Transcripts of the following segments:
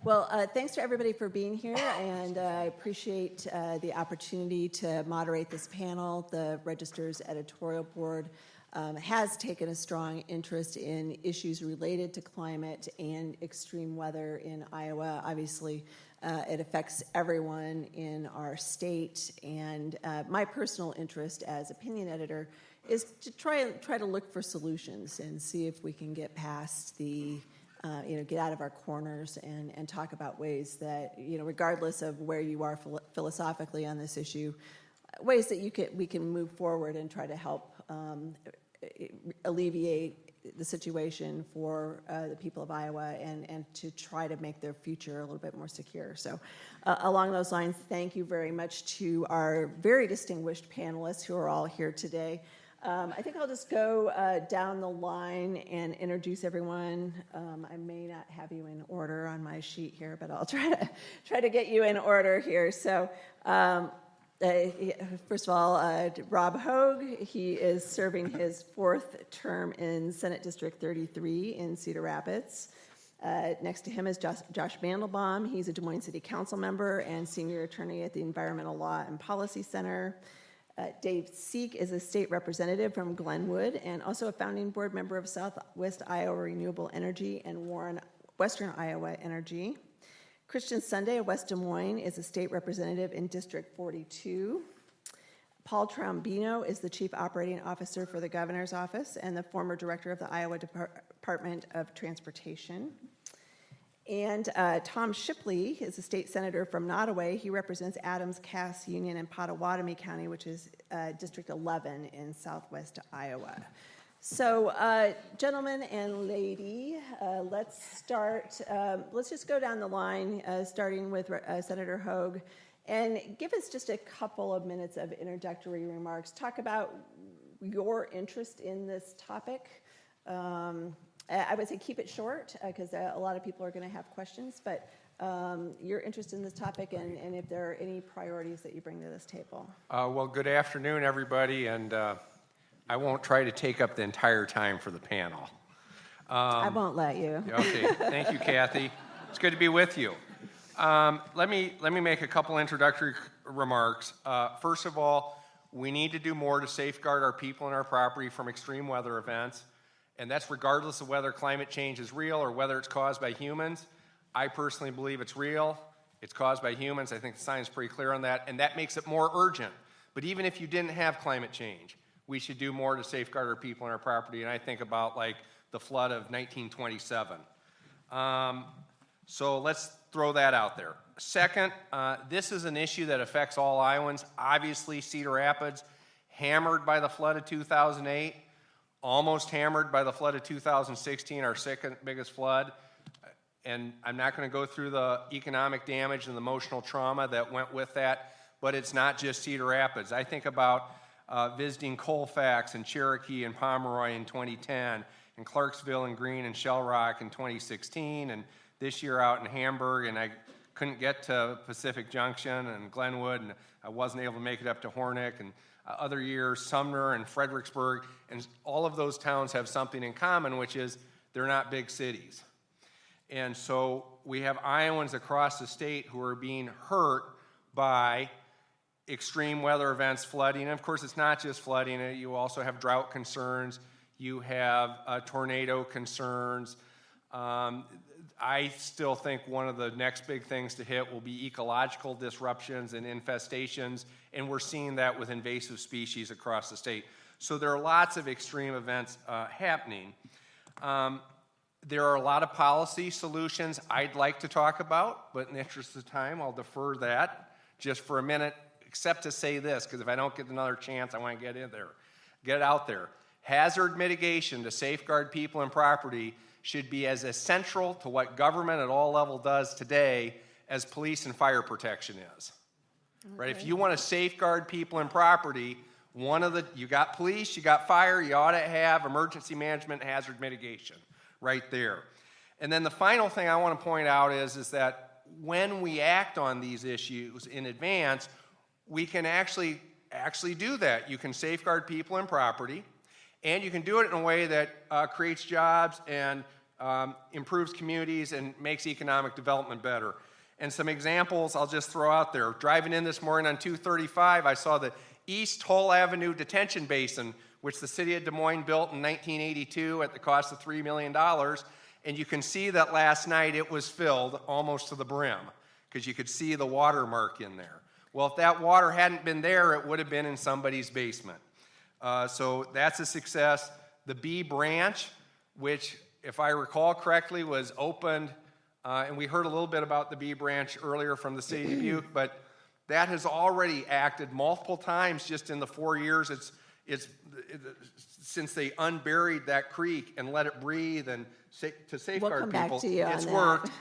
Well, thanks to everybody for being here, and I appreciate the opportunity to moderate this panel. The Register's editorial board has taken a strong interest in issues related to climate and extreme weather in Iowa. Obviously, it affects everyone in our state, and my personal interest as opinion editor is to try to look for solutions and see if we can get past the get out of our corners and talk about ways that, regardless of where you are philosophically on this issue, ways that we can move forward and try to help alleviate the situation for the people of Iowa and to try to make their future a little bit more secure. So along those lines, thank you very much to our very distinguished panelists who are all here today. I think I'll just go down the line and introduce everyone. I may not have you in order on my sheet here, but I'll try to get you in order here. So, first of all, Rob Hogg. He is serving his 4th term in Senate District 33 in Cedar Rapids. Next to him is Josh Mandelbaum. He's a Des Moines City Council member and senior attorney at the Environmental Law and Policy Center. Dave Sieck is a state representative from Glenwood and also a founding board member of Southwest Iowa Renewable Energy and Warren Western Iowa Energy. Kristin Sunde of West Des Moines is a state representative in District 42. Paul Trombino is the chief operating officer for the governor's office and the former director of the Iowa Department of Transportation. And Tom Shipley is a state senator from Nottoway. He represents Adams, Cass, Union, and Pottawatomie County, which is District 11 in southwest Iowa. So, gentlemen and lady, let's start. Let's just go down the line, starting with Senator Hogg, and give us just a couple of minutes of introductory remarks. Talk about your interest in this topic. I would say keep it short because a lot of people are going to have questions, but your interest in this topic and if there are any priorities that you bring to this table. Well, good afternoon, everybody, and I won't try to take up the entire time for the panel. I won't let you. Okay, thank you, Kathie. It's good to be with you. Let me make a couple introductory remarks. First of all, we need to do more to safeguard our people and our property from extreme weather events. And that's regardless of whether climate change is real or whether it's caused by humans. I personally believe it's real. It's caused by humans. I think the science is pretty clear on that, and that makes it more urgent. But even if you didn't have climate change, we should do more to safeguard our people and our property. And I think about like the flood of 1927. So let's throw that out there. Second, this is an issue that affects all Iowans. Obviously, Cedar Rapids, hammered by the flood of 2008. Almost hammered by the flood of 2016, our second biggest flood. And I'm not going to go through the economic damage and the emotional trauma that went with that, but it's not just Cedar Rapids. I think about visiting Colfax and Cherokee and Pomeroy in 2010, and Clarksville and Greene and Shell Rock in 2016, and this year out in Hamburg, and I couldn't get to Pacific Junction and Glenwood, and I wasn't able to make it up to Hornick, and other years, Sumner and Fredericksburg, and all of those towns have something in common, which is they're not big cities. And so we have Iowans across the state who are being hurt by extreme weather events, flooding. And of course, it's not just flooding. You also have drought concerns. You have tornado concerns. I still think one of the next big things to hit will be ecological disruptions and infestations, and we're seeing that with invasive species across the state. So there are lots of extreme events happening. There are a lot of policy solutions I'd like to talk about, but in the interest of time, I'll defer that just for a minute, except to say this, because if I don't get another chance, I want to get it out there. Hazard mitigation to safeguard people and property should be as essential to what government at all levels does today as police and fire protection is. Okay. Right? If you want to safeguard people and property, you got police, you got fire, you ought to have emergency management and hazard mitigation right there. And then the final thing I want to point out is that when we act on these issues in advance, we can actually do that. You can safeguard people and property, and you can do it in a way that creates jobs and improves communities and makes economic development better. And some examples I'll just throw out there. Driving in this morning on 235, I saw the East Hull Avenue Detention Basin, which the city of Des Moines built in 1982 at the cost of $3 million. And you can see that last night it was filled almost to the brim, because you could see the watermark in there. Well, if that water hadn't been there, it would have been in somebody's basement. So that's a success. The B branch, which, if I recall correctly, was opened, and we heard a little bit about the B branch earlier from the city of Dubuque, but that has already acted multiple times just in the 4 years since they unburied that creek and let it breathe and to safeguard back people. to you on It's that. worked.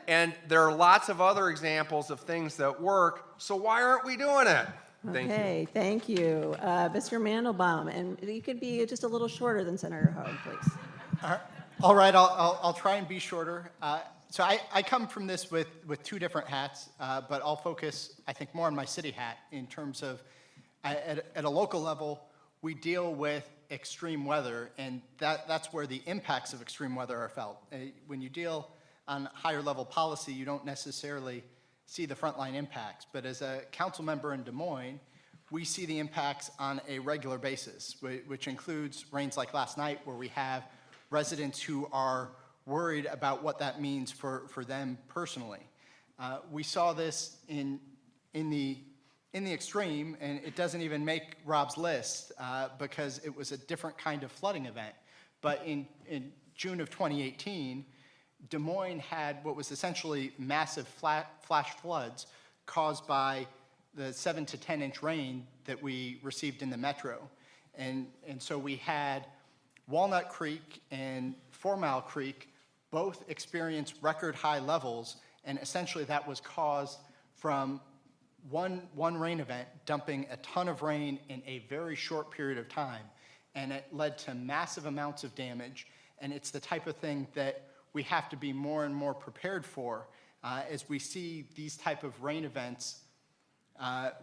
And there are lots of other examples of things that work, so why aren't we doing it? Thank you. Okay, thank you. Mr. Mandelbaum, and you could be just a little shorter than Senator Hogg, please. All right, I'll try and be shorter. So I come from this with two different hats, but I'll focus, I think, more on my city hat in terms of, at a local level, we deal with extreme weather, and that's where the impacts of extreme weather are felt. When you deal on higher level policy, you don't necessarily see the frontline impacts, but as a council member in Des Moines, we see the impacts on a regular basis, which includes rains like last night, where we have residents who are worried about what that means for them personally. We saw this in the extreme, and it doesn't even make Rob's list because it was a different kind of flooding event. But in June of 2018, Des Moines had what was essentially massive flash floods caused by the 7 to 10 inch rain that we received in the metro. And so we had Walnut Creek and 4 Mile Creek both experienced record high levels, and essentially that was caused from one rain event dumping a ton of rain in a very short period of time, and it led to massive amounts of damage. And it's the type of thing that we have to be more and more prepared for as we see these type of rain events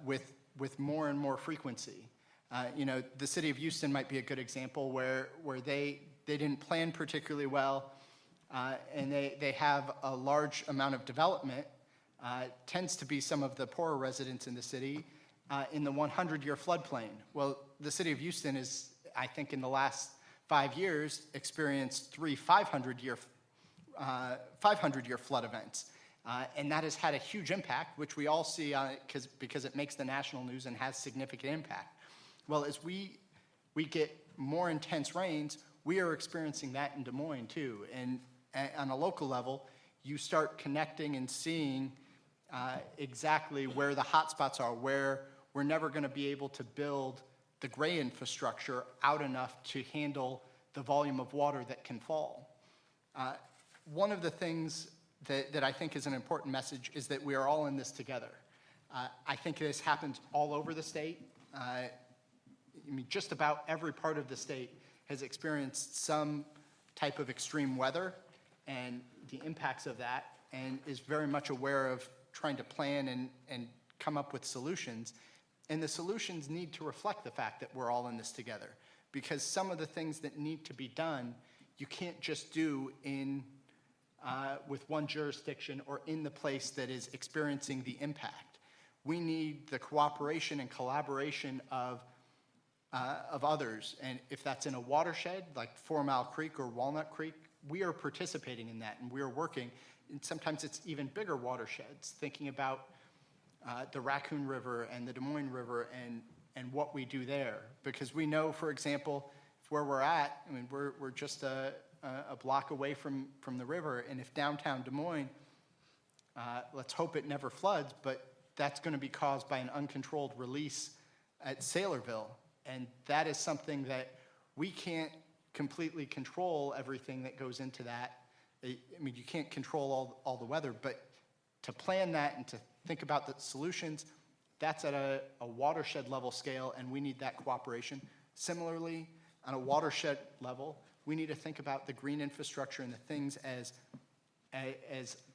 with more and more frequency. The city of Houston might be a good example where they didn't plan particularly well, and they have a large amount of development. Tends to be some of the poorer residents in the city in the 100-year floodplain. Well, the city of Houston is, I think, in the last 5 years, experienced 3 500-year flood events. And that has had a huge impact, which we all see because it makes the national news and has significant impact. Well, as we get more intense rains, we are experiencing that in Des Moines too. And on a local level, you start connecting and seeing exactly where the hot spots are, where we're never going to be able to build the gray infrastructure out enough to handle the volume of water that can fall. One of the things that I think is an important message is that we are all in this together. I think this happens all over the state. Just about every part of the state has experienced some type of extreme weather and the impacts of that, and is very much aware of trying to plan and come up with solutions. And the solutions need to reflect the fact that we're all in this together, because some of the things that need to be done, you can't just do with one jurisdiction or in the place that is experiencing the impact. We need the cooperation and collaboration of others, and if that's in a watershed like 4 Mile Creek or Walnut Creek, we are participating in that, and we are working. And sometimes it's even bigger watersheds, thinking about the Raccoon River and the Des Moines River and what we do there. Because we know, for example, where we're at, we're just a block away from the river, and if downtown Des Moines, let's hope it never floods, but that's going to be caused by an uncontrolled release at Saylorville. And that is something that we can't completely control everything that goes into that. You can't control all the weather, but to plan that and to think about the solutions, that's at a watershed level scale, and we need that cooperation. Similarly, on a watershed level, we need to think about the green infrastructure and the things as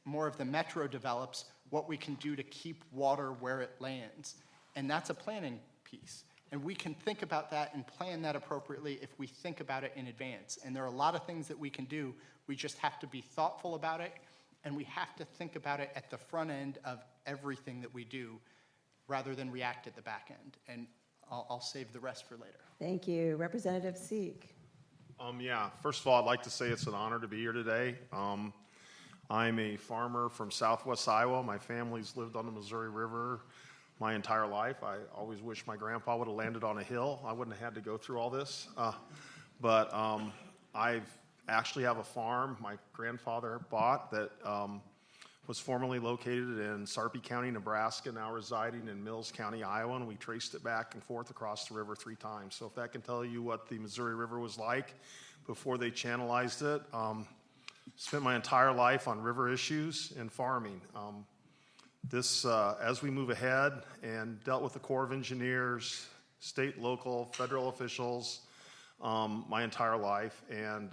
more of the metro develops, what we can do to keep water where it lands. And that's a planning piece. And we can think about that and plan that appropriately if we think about it in advance. And there are a lot of things that we can do. We just have to be thoughtful about it, and we have to think about it at the front end of everything that we do rather than react at the back end. And I'll save the rest for later. Thank you. Representative Sieck. Yeah, first of all, I'd like to say it's an honor to be here today. I'm a farmer from southwest Iowa. My family's lived on the Missouri River my entire life. I always wish my grandpa would have landed on a hill. I wouldn't have had to go through all this. But I actually have a farm my grandfather bought that was formerly located in Sarpy County, Nebraska, now residing in Mills County, Iowa, and we traced it back and forth across the river 3 times. So if that can tell you what the Missouri River was like before they channelized it, spent my entire life on river issues and farming. As we move ahead and dealt with the Corps of Engineers, state, local, federal officials, my entire life, and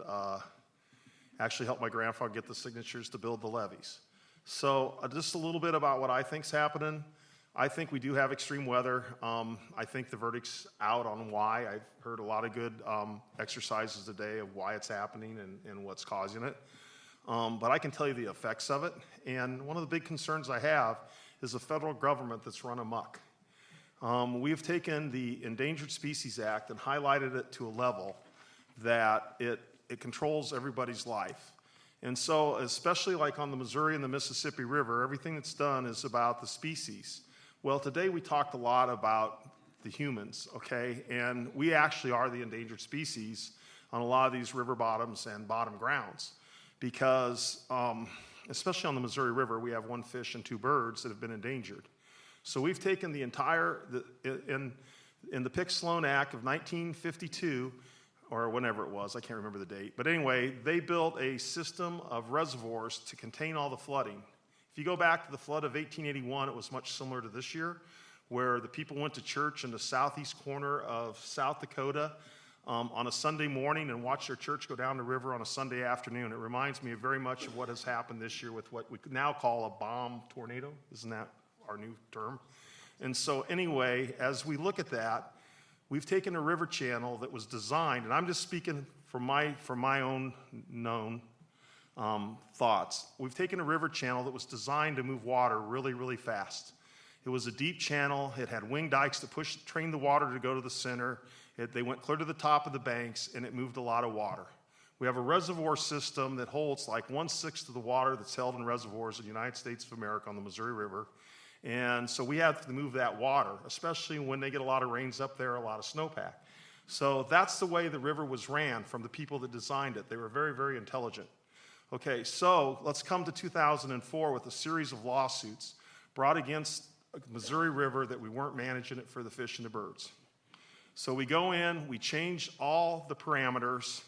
actually helped my grandfather get the signatures to build the levees. So just a little bit about what I think's happening. I think we do have extreme weather. I think the verdict's out on why. I've heard a lot of good exercises today of why it's happening and what's causing it. But I can tell you the effects of it. And one of the big concerns I have is the federal government that's run amok. We've taken the Endangered Species Act and highlighted it to a level that it controls everybody's life. And so, especially like on the Missouri and the Mississippi River, everything that's done is about the species. Well, today we talked a lot about the humans, okay? And we actually are the endangered species on a lot of these river bottoms and bottom grounds because, especially on the Missouri River, we have 1 fish and 2 birds that have been endangered. So we've taken the entire, in the Pick-Sloan Act of 1952, or whenever it was, I can't remember the date. But anyway, they built a system of reservoirs to contain all the flooding. If you go back to the flood of 1881, it was much similar to this year, where the people went to church in the southeast corner of South Dakota on a Sunday morning and watched their church go down the river on a Sunday afternoon. It reminds me very much of what has happened this year with what we now call a bomb tornado. Isn't that our new term? And so anyway, as we look at that, we've taken a river channel that was designed, and I'm just speaking from my own known thoughts. We've taken a river channel that was designed to move water really, really fast. It was a deep channel. It had wing dikes to train the water to go to the center. They went clear to the top of the banks, and it moved a lot of water. We have a reservoir system that holds like 1/6 of the water that's held in reservoirs in the United States of America on the Missouri River. And so we have to move that water, especially when they get a lot of rains up there, a lot of snowpack. So that's the way the river was ran from the people that designed it. They were very, very intelligent. Okay, so let's come to 2004 with a series of lawsuits brought against the Missouri River that we weren't managing it for the fish and the birds. So we go in, we change all the parameters.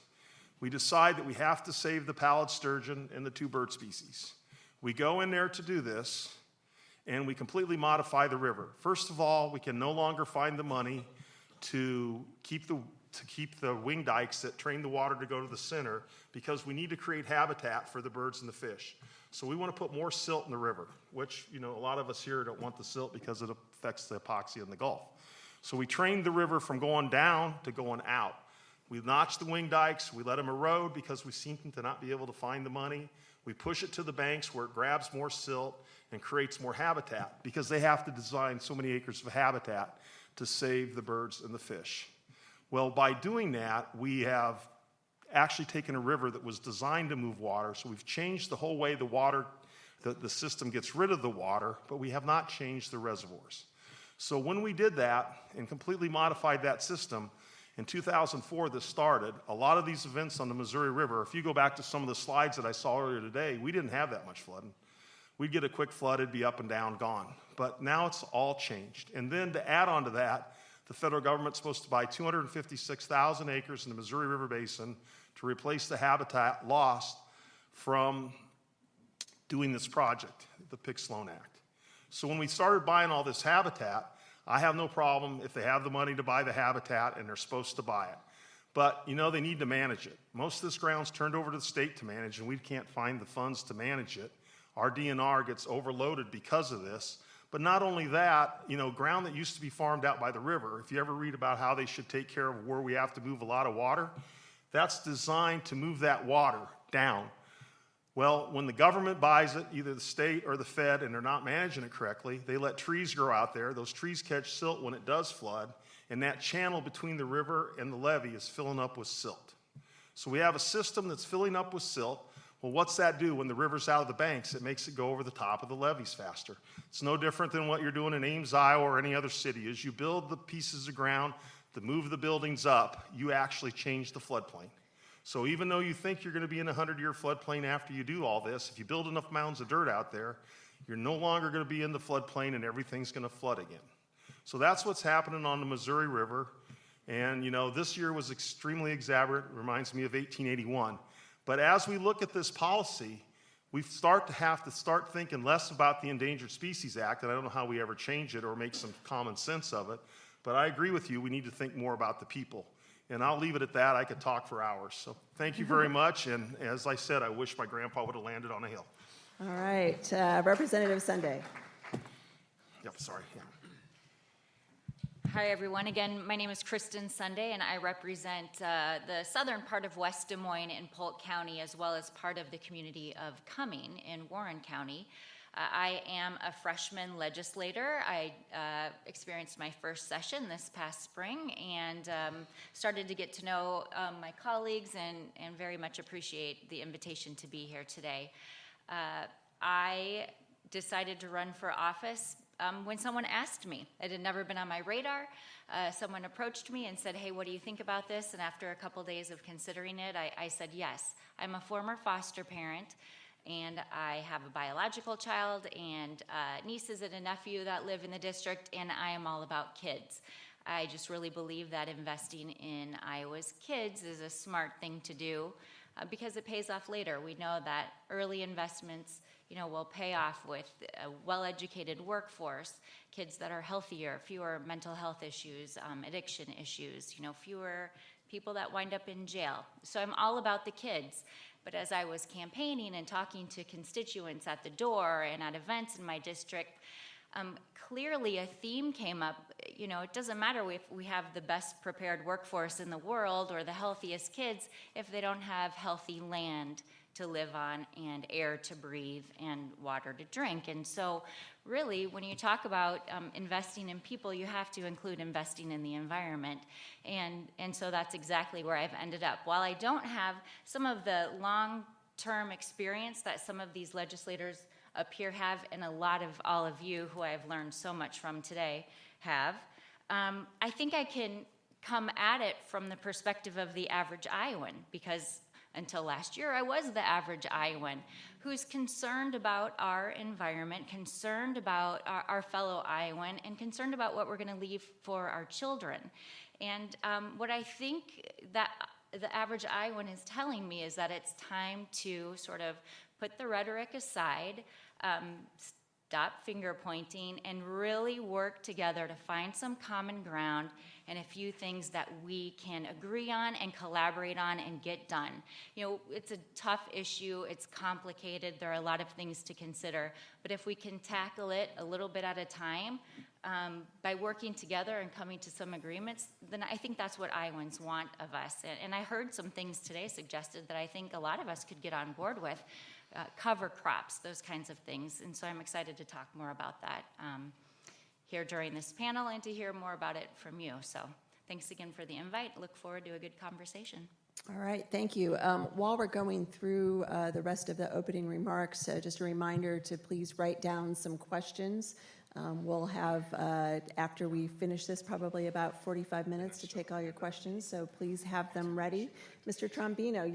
We decide that we have to save the pallid sturgeon and the 2 bird species. We go in there to do this, and we completely modify the river. First of all, we can no longer find the money to keep the wing dikes that train the water to go to the center because we need to create habitat for the birds and the fish. So we want to put more silt in the river, which, a lot of us here don't want the silt because it affects the epoxy in the Gulf. So we trained the river from going down to going out. We notched the wing dikes, we let them erode because we seem to not be able to find the money. We push it to the banks where it grabs more silt and creates more habitat because they have to design so many acres of habitat to save the birds and the fish. Well, by doing that, we have actually taken a river that was designed to move water, so we've changed the whole way the water, the system gets rid of the water, but we have not changed the reservoirs. So when we did that and completely modified that system, in 2004 this started, a lot of these events on the Missouri River, if you go back to some of the slides that I saw earlier today, we didn't have that much flooding. We'd get a quick flood, it'd be up and down, gone. But now it's all changed. And then to add on to that, the federal government's supposed to buy 256,000 acres in the Missouri River Basin to replace the habitat lost from doing this project, the Pick-Sloan Act. So when we started buying all this habitat, I have no problem if they have the money to buy the habitat and they're supposed to buy it. But, they need to manage it. Most of this ground's turned over to the state to manage, and we can't find the funds to manage it. Our DNR gets overloaded because of this, But not only that, you know, ground that used to be farmed out by the river, if you ever read about how they should take care of where we have to move a lot of water, that's designed to move that water down. Well, when the government buys it, either the state or the Fed, and they're not managing it correctly, they let trees grow out there. Those trees catch silt when it does flood, and that channel between the river and the levee is filling up with silt. So we have a system that's filling up with silt. Well, what's that do when the river's out of the banks? It makes it go over the top of the levees faster. It's no different than what you're doing in Ames, Iowa, or any other city. As you build the pieces of ground to move the buildings up, you actually change the floodplain. So even though you think you're going to be in a 100-year floodplain after you do all this, if you build enough mounds of dirt out there, you're no longer going to be in the floodplain and everything's going to flood again. So that's what's happening on the Missouri River. And, you know, this year was extremely exuberant. It reminds me of 1881. But as we look at this policy, we have to start thinking less about the Endangered Species Act, and I don't know how we ever change it or make some common sense of it, but I agree with you, we need to think more about the people. And I'll leave it at that. I could talk for hours. So thank you very much, and as I said, I wish my grandpa would have landed on a hill. All right, Representative Sunde. Yep, sorry. Yeah. Hi, everyone. Again, my name is Kristin Sunde, and I represent the southern part of West Des Moines in Polk County, as well as part of the community of Cumming in Warren County. I am a freshman legislator. I experienced my first session this past spring and started to get to know my colleagues and very much appreciate the invitation to be here today. I decided to run for office when someone asked me. It had never been on my radar. Someone approached me and said, hey, what do you think about this? And after a couple days of considering it, I said yes. I'm a former foster parent, and I have a biological child and nieces and a nephew that live in the district, and I am all about kids. I just really believe that investing in Iowa's kids is a smart thing to do because it pays off later. We know that early investments will pay off with a well-educated workforce, kids that are healthier, fewer mental health issues, addiction issues, fewer people that wind up in jail. So I'm all about the kids. But as I was campaigning and talking to constituents at the door and at events in my district, clearly a theme came up. It doesn't matter if we have the best prepared workforce in the world or the healthiest kids if they don't have healthy land to live on and air to breathe and water to drink. And so really, when you talk about investing in people, you have to include investing in the environment. And so that's exactly where I've ended up. While I don't have some of the long-term experience that some of these legislators up here have, and a lot of all of you who I've learned so much from today have, I think I can come at it from the perspective of the average Iowan, because until last year, I was the average Iowan who's concerned about our environment, concerned about our fellow Iowan, and concerned about what we're going to leave for our children. And what I think that the average Iowan is telling me is that it's time to sort of put the rhetoric aside, stop finger pointing, and really work together to find some common ground and a few things that we can agree on and collaborate on and get done. It's a tough issue, it's complicated, there are a lot of things to consider, but if we can tackle it a little bit at a time, by working together and coming to some agreements, then I think that's what Iowans want of us. And I heard some things today suggested that I think a lot of us could get on board with. Cover crops, those kinds of things. And so I'm excited to talk more about that here during this panel and to hear more about it from you. So thanks again for the invite. Look forward to a good conversation. All right, thank you. While we're going through the rest of the opening remarks, just a reminder to please write down some questions. We'll have, after we finish this, probably about 45 minutes to take all your questions, so please have them ready. Mr. Trombino,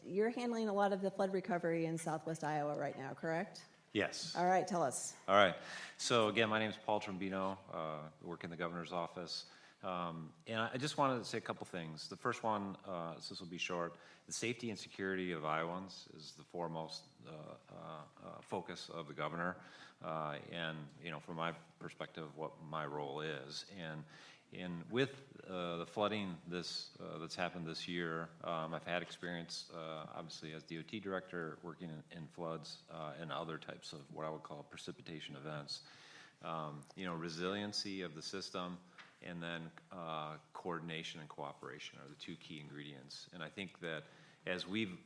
you're handling a lot of the flood recovery in Southwest Iowa right now, correct? Yes. All right, tell us. All right. So again, my name is Paul Trombino. I work in the governor's office. And I just wanted to say a couple things. The first one, so this will be short, the safety and security of Iowans is the foremost focus of the governor. And, from my perspective, what my role is. And, with the flooding that's happened this year, I've had experience, obviously, as DOT director, working in floods and other types of what I would call precipitation events. Resiliency of the system and then coordination and cooperation are the two key ingredients. And I think that as we've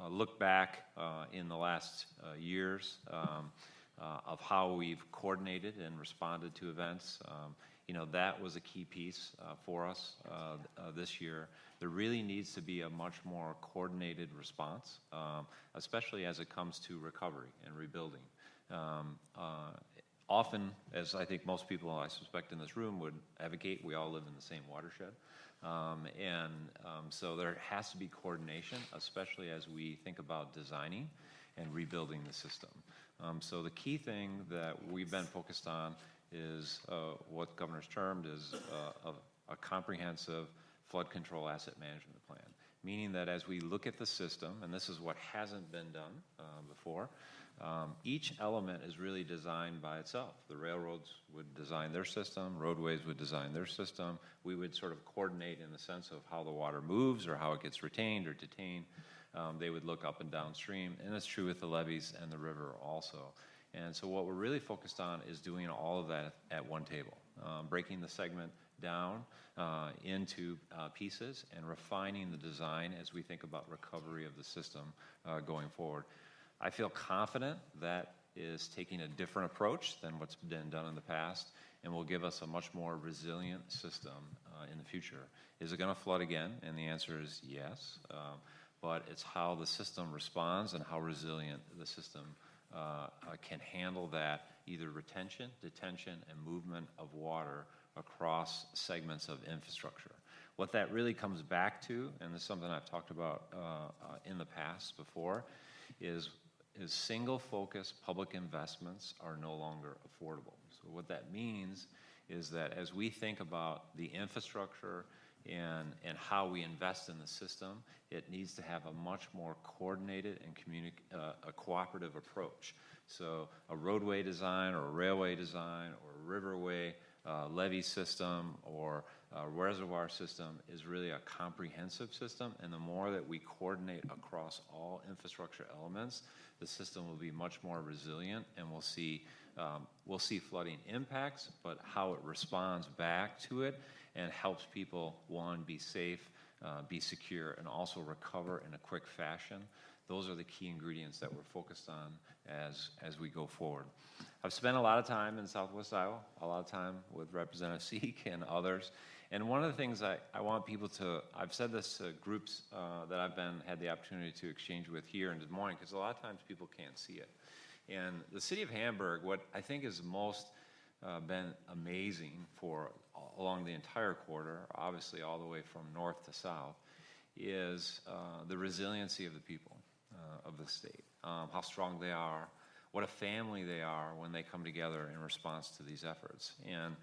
looked back in the last years of how we've coordinated and responded to events, that was a key piece for us this year. There really needs to be a much more coordinated response, especially as it comes to recovery and rebuilding. Often, as I think most people, I suspect, in this room would advocate, we all live in the same watershed. So there has to be coordination, especially as we think about designing and rebuilding the system. So the key thing that we've been focused on is what Governor's termed as a comprehensive flood control asset management plan, meaning that as we look at the system, and this is what hasn't been done before, each element is really designed by itself. The railroads would design their system, roadways would design their system. We would sort of coordinate in the sense of how the water moves or how it gets retained or detained. They would look up and downstream, and it's true with the levees and the river also. And so what we're really focused on is doing all of that at one table, breaking the segment down into pieces and refining the design as we think about recovery of the system going forward. I feel confident that is taking a different approach than what's been done in the past and will give us a much more resilient system in the future. Is it going to flood again? And the answer is yes, but it's how the system responds and how resilient the system can handle that, either retention, detention, and movement of water across segments of infrastructure. What that really comes back to, and this is something I've talked about in the past before, is single focus public investments are no longer affordable. So what that means is that as we think about the infrastructure and how we invest in the system, it needs to have a much more coordinated and a cooperative approach. So a roadway design or a railway design or a riverway levee system or a reservoir system is really a comprehensive system, and the more that we coordinate across all infrastructure elements, the system will be much more resilient, and we'll see flooding impacts, but how it responds back to it and helps people, one, be safe, be secure, and also recover in a quick fashion. Those are the key ingredients that we're focused on as we go forward. I've spent a lot of time in Southwest Iowa, a lot of time with Representative Sieck and others, and one of the things I want people to, I've said this to groups that I've had the opportunity to exchange with here in Des Moines, because a lot of times people can't see it. And the city of Hamburg, what I think is most been amazing for along the entire corridor, obviously all the way from north to south, is the resiliency of the people of the state, how strong they are, what a family they are when they come together in response to these efforts. And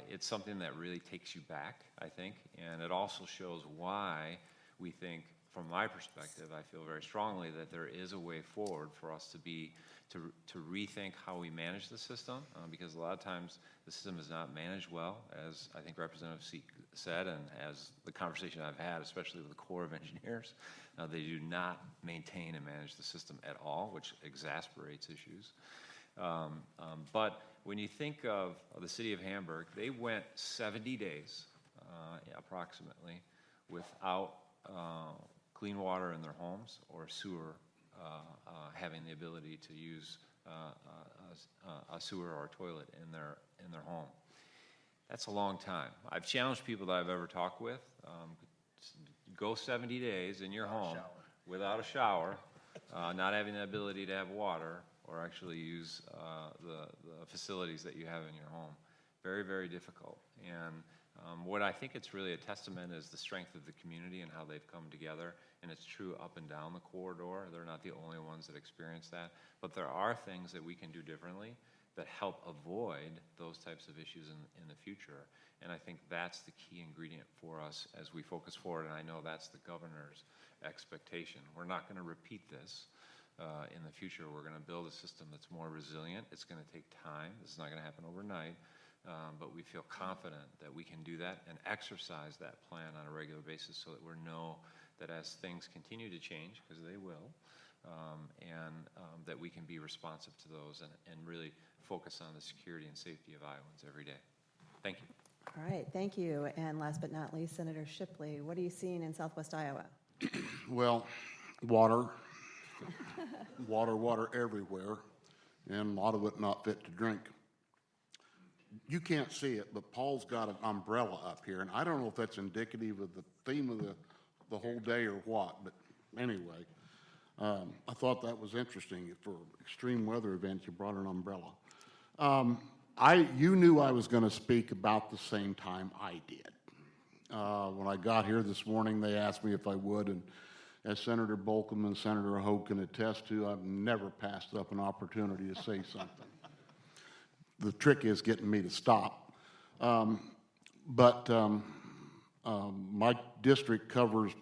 it's something that really takes you back, I think, and it also shows why we think, from my perspective, I feel very strongly that there is a way forward for us to rethink how we manage the system, because a lot of times the system is not managed well, as I think Representative Sieck said, and as the conversation I've had, especially with the Corps of Engineers, they do not maintain and manage the system at all, which exasperates issues. But when you think of the city of Hamburg, they went 70 days, approximately, without clean water in their homes or sewer, having the ability to use a sewer or a toilet in their home. That's a long time. I've challenged people that I've ever talked with, go 70 days in your home without a shower, not having the ability to have water or actually use the facilities that you have in your home. Very, very difficult. And what I think it's really a testament is the strength of the community and how they've come together. And it's true up and down the corridor. They're not the only ones that experience that. But there are things that we can do differently that help avoid those types of issues in the future. And I think that's the key ingredient for us as we focus forward. And I know that's the governor's expectation. We're not going to repeat this in the future. We're going to build a system that's more resilient. It's going to take time. This is not going to happen overnight. but we feel confident that we can do that and exercise that plan on a regular basis so that we know that as things continue to change, because they will, that we can be responsive to those and really focus on the security and safety of Iowans every day. Thank you. All right, thank you. And last but not least, Senator Shipley, what are you seeing in Southwest Iowa? Well, water, water everywhere, and a lot of it not fit to drink. You can't see it, but Paul's got an umbrella up here, and I don't know if that's indicative of the theme of the whole day or what, but anyway, I thought that was interesting. For extreme weather events, you brought an umbrella. You knew I was going to speak about the same time I did. When I got here this morning, they asked me if I would, and as Senator Bolcom and Senator Hogg can attest to, I've never passed up an opportunity to say something. The trick is getting me to stop. My district covers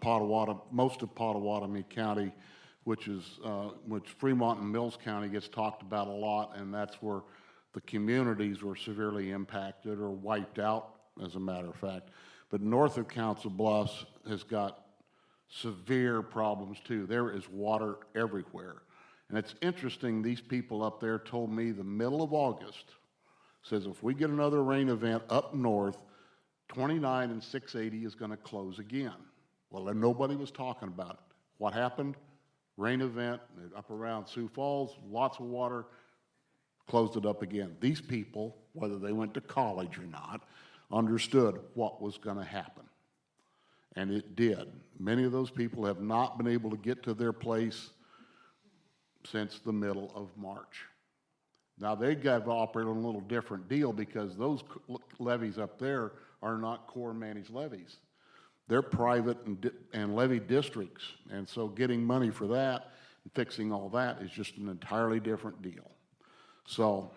most of Pottawatomie County, which Fremont and Mills County gets talked about a lot, and that's where the communities were severely impacted or wiped out, as a matter of fact. But north of Council Bluffs has got severe problems too. There is water everywhere. And it's interesting, these people up there told me the middle of August, says if we get another rain event up north, 29 and 680 is going to close again. Well, then nobody was talking about it. What happened? Rain event up around Sioux Falls, lots of water, closed it up again. These people, whether they went to college or not, understood what was going to happen. And it did. Many of those people have not been able to get to their place since the middle of March. Now, they got to operate on a little different deal because those levees up there are not Corps managed levees. They're private and levy districts, and so getting money for that and fixing all that is just an entirely different deal. So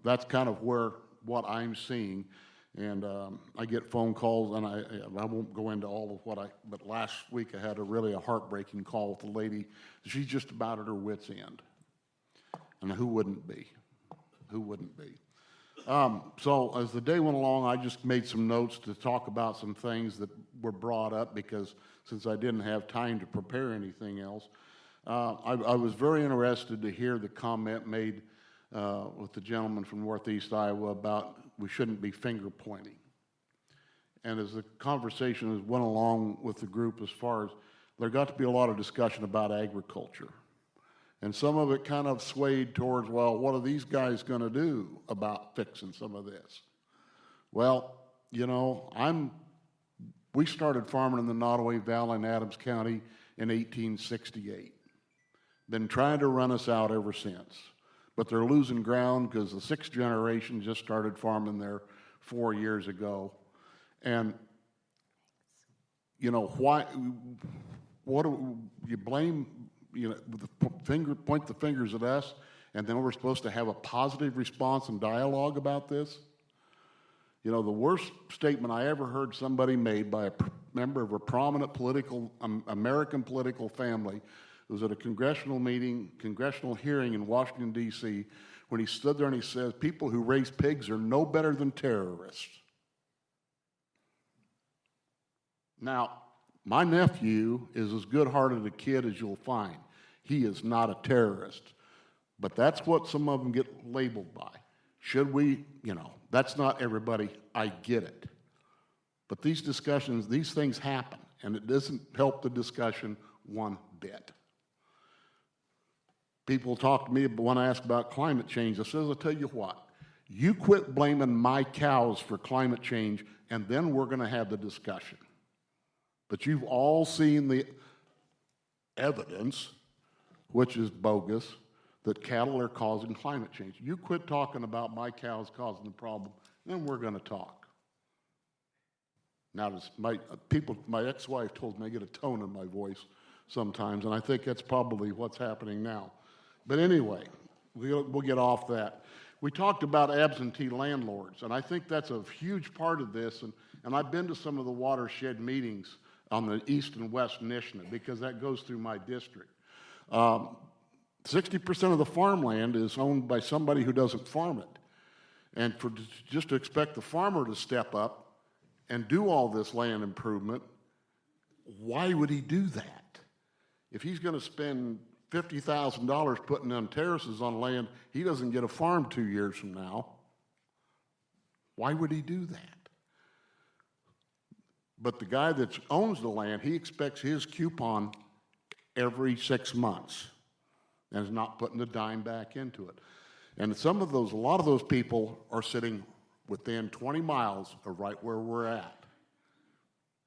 that's kind of what I'm seeing, and I get phone calls, and I won't go into all of but last week I had a heartbreaking call with a lady. She's just about at her wit's end, and who wouldn't be? Who wouldn't be? So as the day went along, I just made some notes to talk about some things that were brought up because since I didn't have time to prepare anything else, I was very interested to hear the comment made with the gentleman from Northeast Iowa about we shouldn't be finger pointing. And as the conversation went along with the group, as far as there got to be a lot of discussion about agriculture. And some of it kind of swayed towards, well, what are these guys going to do about fixing some of this? Well, you know, we started farming in the Nottoway Valley in Adams County in 1868. Been trying to run us out ever since. But they're losing ground because the sixth generation just started farming there 4 years ago. And, you know, what do you blame? You know, point the fingers at us, and then we're supposed to have a positive response and dialogue about this? You know, the worst statement I ever heard somebody made by a member of a prominent American political family was at a congressional hearing in Washington, D.C., when he stood there and he says, people who raise pigs are no better than terrorists. Now, my nephew is as good-hearted a kid as you'll find. He is not a terrorist. But that's what some of them get labeled by. Should we, you know, that's not everybody. I get it. But these discussions, these things happen, and it doesn't help the discussion one bit. People talk to me when I ask about climate change. I says, I'll tell you what, you quit blaming my cows for climate change, and then we're going to have the discussion. But you've all seen the evidence, which is bogus, that cattle are causing climate change. You quit talking about my cows causing the problem, then we're going to talk. Now, my ex-wife told me I get a tone in my voice sometimes, and I think that's probably what's happening now. But anyway, we'll get off that. We talked about absentee landlords, and I think that's a huge part of this, and I've been to some of the watershed meetings on the east and west Nishna, because that goes through my district. 60% of the farmland is owned by somebody who doesn't farm it. And just to expect the farmer to step up and do all this land improvement, why would he do that? If he's going to spend $50,000 putting them terraces on land, he doesn't get a farm 2 years from now. Why would he do that? But the guy that owns the land, he expects his coupon every 6 months and is not putting a dime back into it. And a lot of those people are sitting within 20 miles of right where we're at.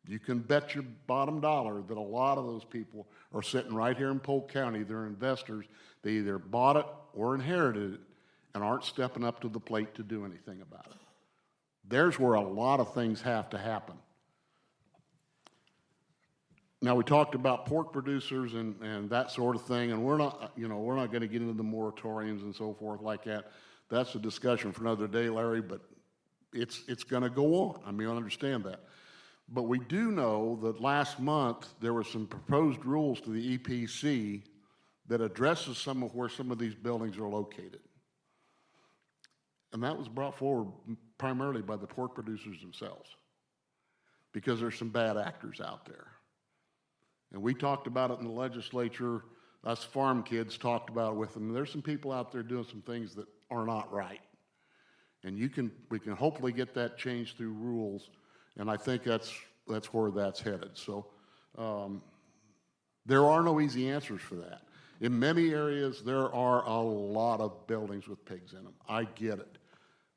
You can bet your bottom dollar that a lot of those people are sitting right here in Polk County. They're investors. They either bought it or inherited it and aren't stepping up to the plate to do anything about it. There's where a lot of things have to happen. Now, we talked about pork producers and that sort of thing, and we're not going to get into the moratoriums and so forth like that. That's a discussion for another day, Larry, but it's going to go on. I mean, I understand that. But we do know that last month there were some proposed rules to the EPC that addresses some of where some of these buildings are located. And that was brought forward primarily by the pork producers themselves, because there's some bad actors out there. And we talked about it in the legislature. Us farm kids talked about it with them. There's some people out there doing some things that are not right. And we can hopefully get that changed through rules. And I think that's where that's headed. So there are no easy answers for that. In many areas, there are a lot of buildings with pigs in them. I get it.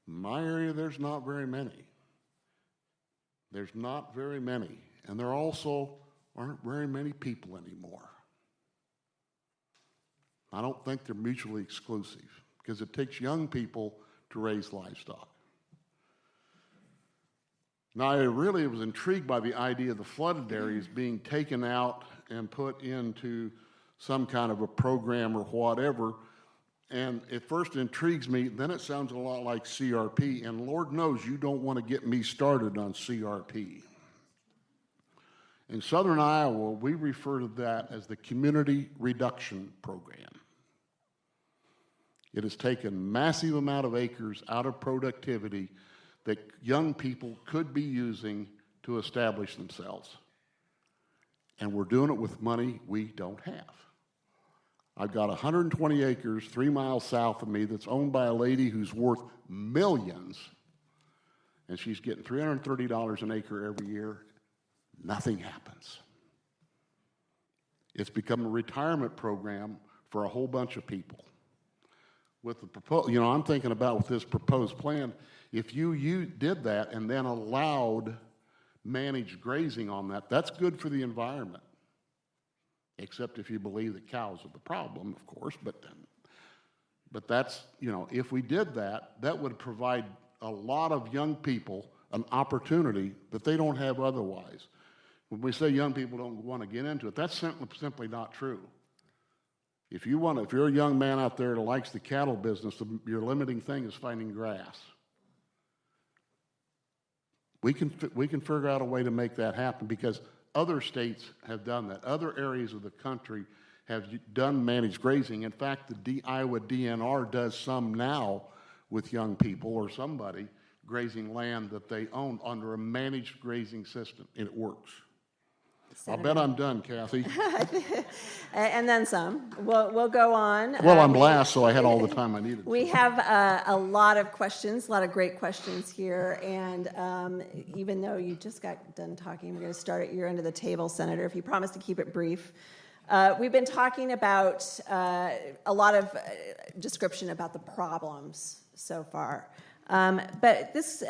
In my area, there's not very many. There's not very many. And there also aren't very many people anymore. I don't think they're mutually exclusive, because it takes young people to raise livestock. Now, I really was intrigued by the idea of the flooded areas being taken out and put into some kind of a program or whatever. And at first it intrigues me, then it sounds a lot like CRP, and Lord knows you don't want to get me started on CRP. In southern Iowa, we refer to that as the Community Reduction Program. It has taken massive amount of acres out of productivity that young people could be using to establish themselves. And we're doing it with money we don't have. I've got 120 acres 3 miles south of me that's owned by a lady who's worth millions, and she's getting $330 an acre every year. Nothing happens. It's become a retirement program for a whole bunch of people. With the I'm thinking about with this proposed plan, if you did that and then allowed managed grazing on that, that's good for the environment. Except if you believe that cows are the problem, of course, but that's, if we did that, that would provide a lot of young people an opportunity that they don't have otherwise. When we say young people don't want to get into it, that's simply not true. If you're a young man out there that likes the cattle business, your limiting thing is finding grass. We can figure out a way to make that happen, because other states have done that. Other areas of the country have done managed grazing. In fact, the Iowa DNR does some now with young people or somebody grazing land that they own under a managed grazing system, and it works. I'll bet I'm done, Kathie. And then some. We'll go on. Well, I'm last, so I had all the time I needed. We have a lot of questions, a lot of great questions here. And even though you just got done talking, we're going to start at your end of the table, Senator, if you promise to keep it brief. We've been talking about a lot of description about the problems so far. But this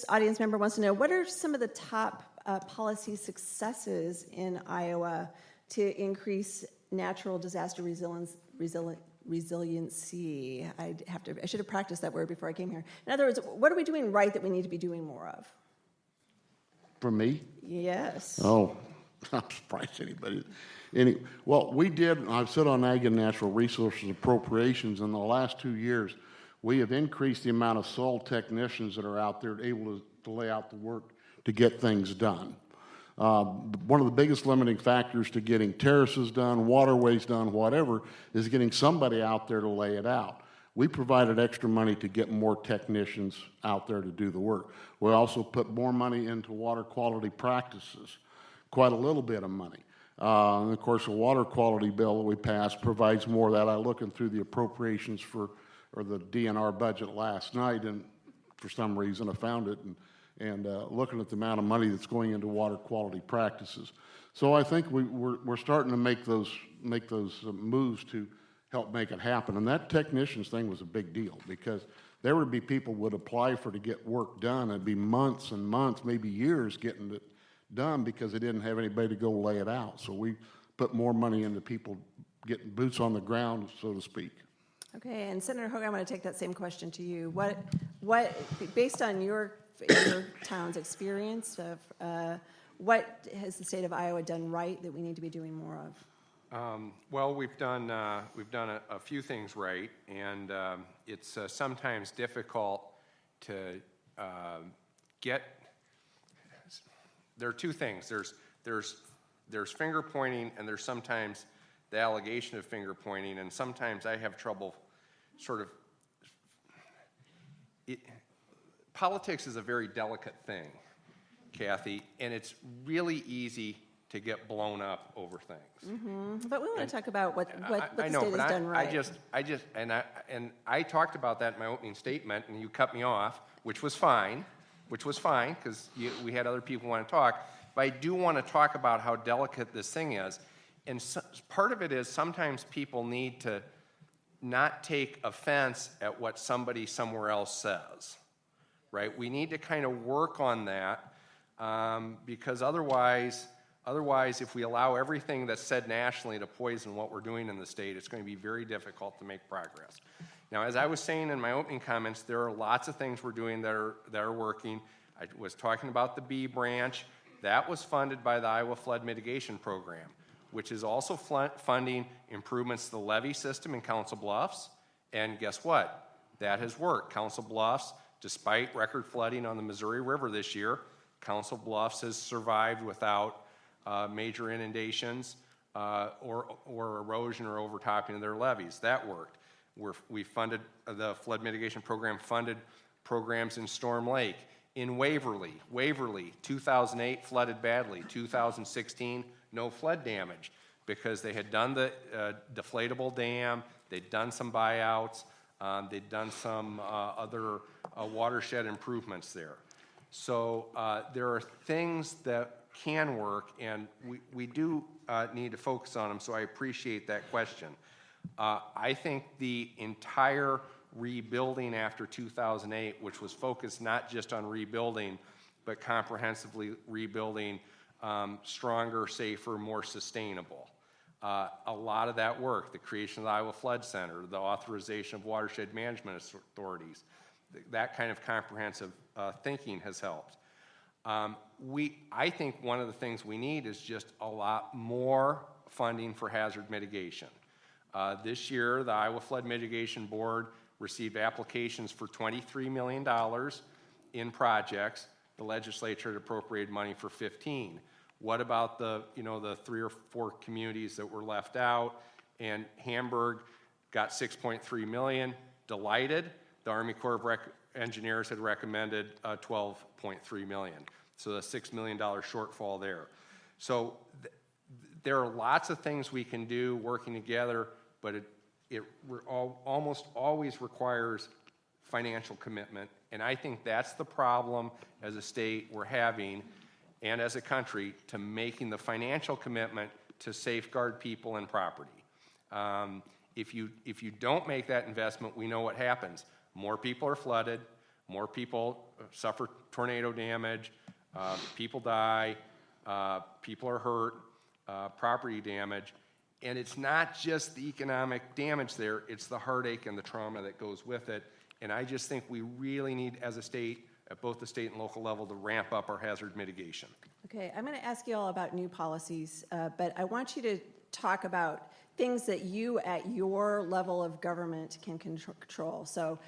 audience member wants to know, what are some of the top policy successes in Iowa to increase natural disaster resiliency? I should have practiced that word before I came here. In other words, what are we doing right that we need to be doing more of? For me? Yes. Oh, I'm surprised anybody. Well, we did, I've said on Ag and Natural Resources Appropriations, in the last 2 years, we have increased the amount of soil technicians that are out there able to lay out the work to get things done. One of the biggest limiting factors to getting terraces done, waterways done, whatever, is getting somebody out there to lay it out. We provided extra money to get more technicians out there to do the work. We also put more money into water quality practices, quite a little bit of money. And of course, the water quality bill that we passed provides more of that. I looking through the appropriations or the DNR budget last night, and for some reason I found it, and looking at the amount of money that's going into water quality practices. So I think we're starting to make those moves to help make it happen. And that technicians thing was a big deal, because there would be people would apply to get work done. It'd be months and months, maybe years getting it done, because they didn't have anybody to go lay it out. So we put more money into people getting boots on the ground, so to speak. Okay, and Senator Hogg, I'm going to take that same question to you. What based on your town's experience of what has the state of Iowa done right that we need to be doing more of? Well, we've done a few things right, and it's sometimes difficult to get. There are two things. There's finger pointing, and there's sometimes the allegation of finger pointing, and sometimes I have trouble sort of. Politics is a very delicate thing, Kathie, and it's really easy to get blown up over things. Mm-hmm. But we want to talk about what the know, state has done right. I talked about that in my opening statement, and you cut me off, which was fine, because we had other people want to talk. But I do want to talk about how delicate this thing is, and part of it is sometimes people need to not take offense at what somebody somewhere else says, right? We need to kind of work on that, because otherwise, if we allow everything that's said nationally to poison what we're doing in the state, it's going to be very difficult to make progress. Now, as I was saying in my opening comments, there are lots of things we're doing that are working. I was talking about the B branch. That was funded by the Iowa Flood Mitigation Program, which is also funding improvements to the levee system in Council Bluffs. And guess what? That has worked. Council Bluffs, despite record flooding on the Missouri River this year, Council Bluffs has survived without major inundations or erosion or overtopping of their levees. That worked. We funded, the flood mitigation program funded programs in Storm Lake. In Waverly, 2008 flooded badly. 2016, no flood damage, because they had done the deflatable dam, they'd done some buyouts, they'd done some other watershed improvements there. So there are things that can work, and we do need to focus on them, so I appreciate that question. I think the entire rebuilding after 2008, which was focused not just on rebuilding, but comprehensively rebuilding stronger, safer, more sustainable. A lot of that work, the creation of the Iowa Flood Center, the authorization of watershed management authorities, that kind of comprehensive thinking has helped. I think one of the things we need is just a lot more funding for hazard mitigation. This year, the Iowa Flood Mitigation Board received applications for $23 million in projects. The legislature had appropriated money for 15. What about the 3 or 4 communities that were left out? And Hamburg got $6.3 million. Delighted. The Army Corps of Engineers had recommended $12.3 million. So a $6 million shortfall there. So there are lots of things we can do working together, but it almost always requires financial commitment. And I think that's the problem as a state we're having, and as a country, to making the financial commitment to safeguard people and property. If you don't make that investment, we know what happens. More people are flooded, more people suffer tornado damage, people die, people are hurt, property damage. And it's not just the economic damage there, it's the heartache and the trauma that goes with it. And I just think we really need, as a state, at both the state and local level, to ramp up our hazard mitigation. Okay, I'm going to ask you all about new policies, but I want you to talk about things that you, at your level of government, can control. So,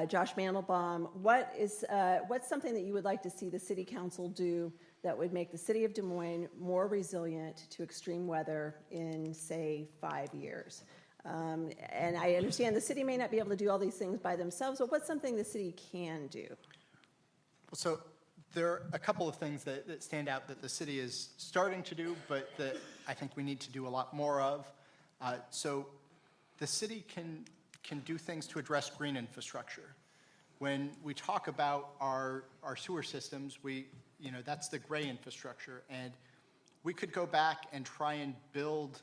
Josh Mandelbaum, what's something that you would like to see the City Council do that would make the City of Des Moines more resilient to extreme weather in, say, 5 years? And I understand the city may not be able to do all these things by themselves, but what's something the city can do? So there are a couple of things that stand out that the city is starting to do, but that I think we need to do a lot more of. So the city can do things to address green infrastructure. When we talk about our sewer systems, that's the gray infrastructure, and we could go back and try and build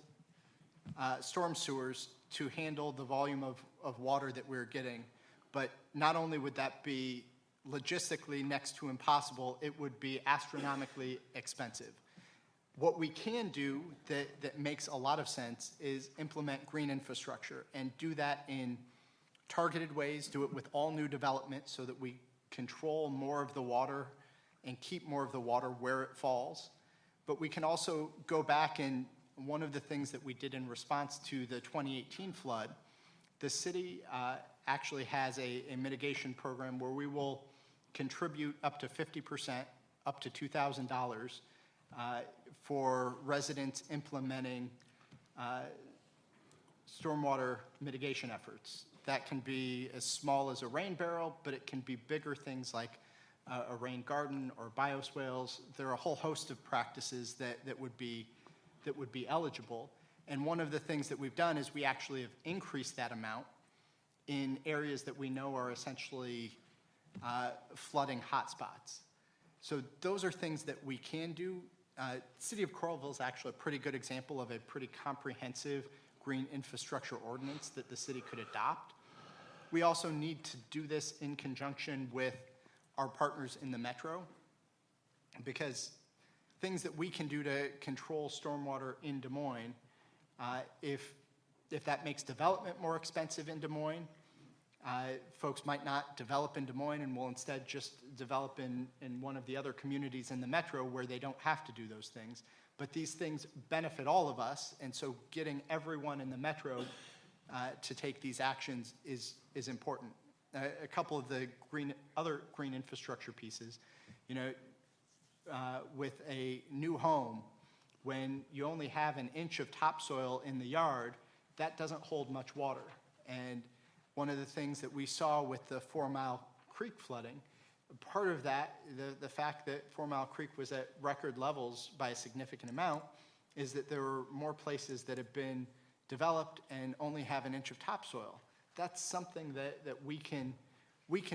storm sewers to handle the volume of water that we're getting. But not only would that be logistically next to impossible, it would be astronomically expensive. What we can do that makes a lot of sense is implement green infrastructure and do that in targeted ways, do it with all new development so that we control more of the water and keep more of the water where it falls. But we can also go back, and one of the things that we did in response to the 2018 flood, the city actually has a mitigation program where we will contribute up to 50%, up to $2,000 for residents implementing stormwater mitigation efforts. That can be as small as a rain barrel, but it can be bigger things like a rain garden or bioswales. There are a whole host of practices that would be eligible. And one of the things that we've done is we actually have increased that amount in areas that we know are essentially flooding hotspots. So those are things that we can do. City of Coralville is actually a pretty good example of a pretty comprehensive green infrastructure ordinance that the city could adopt. We also need to do this in conjunction with our partners in the metro, because things that we can do to control stormwater in Des Moines, if that makes development more expensive in Des Moines, folks might not develop in Des Moines and will instead just develop in one of the other communities in the metro where they don't have to do those things. But these things benefit all of us, and so getting everyone in the metro to take these actions is important. A couple of the other green infrastructure pieces, with a new home, when you only have an inch of topsoil in the yard, that doesn't hold much water. And one of the things that we saw with the 4 Mile Creek flooding, part of that, the fact that 4 Mile Creek was at record levels by a significant amount, is that there were more places that have been developed and only have an inch of topsoil. That's something that we can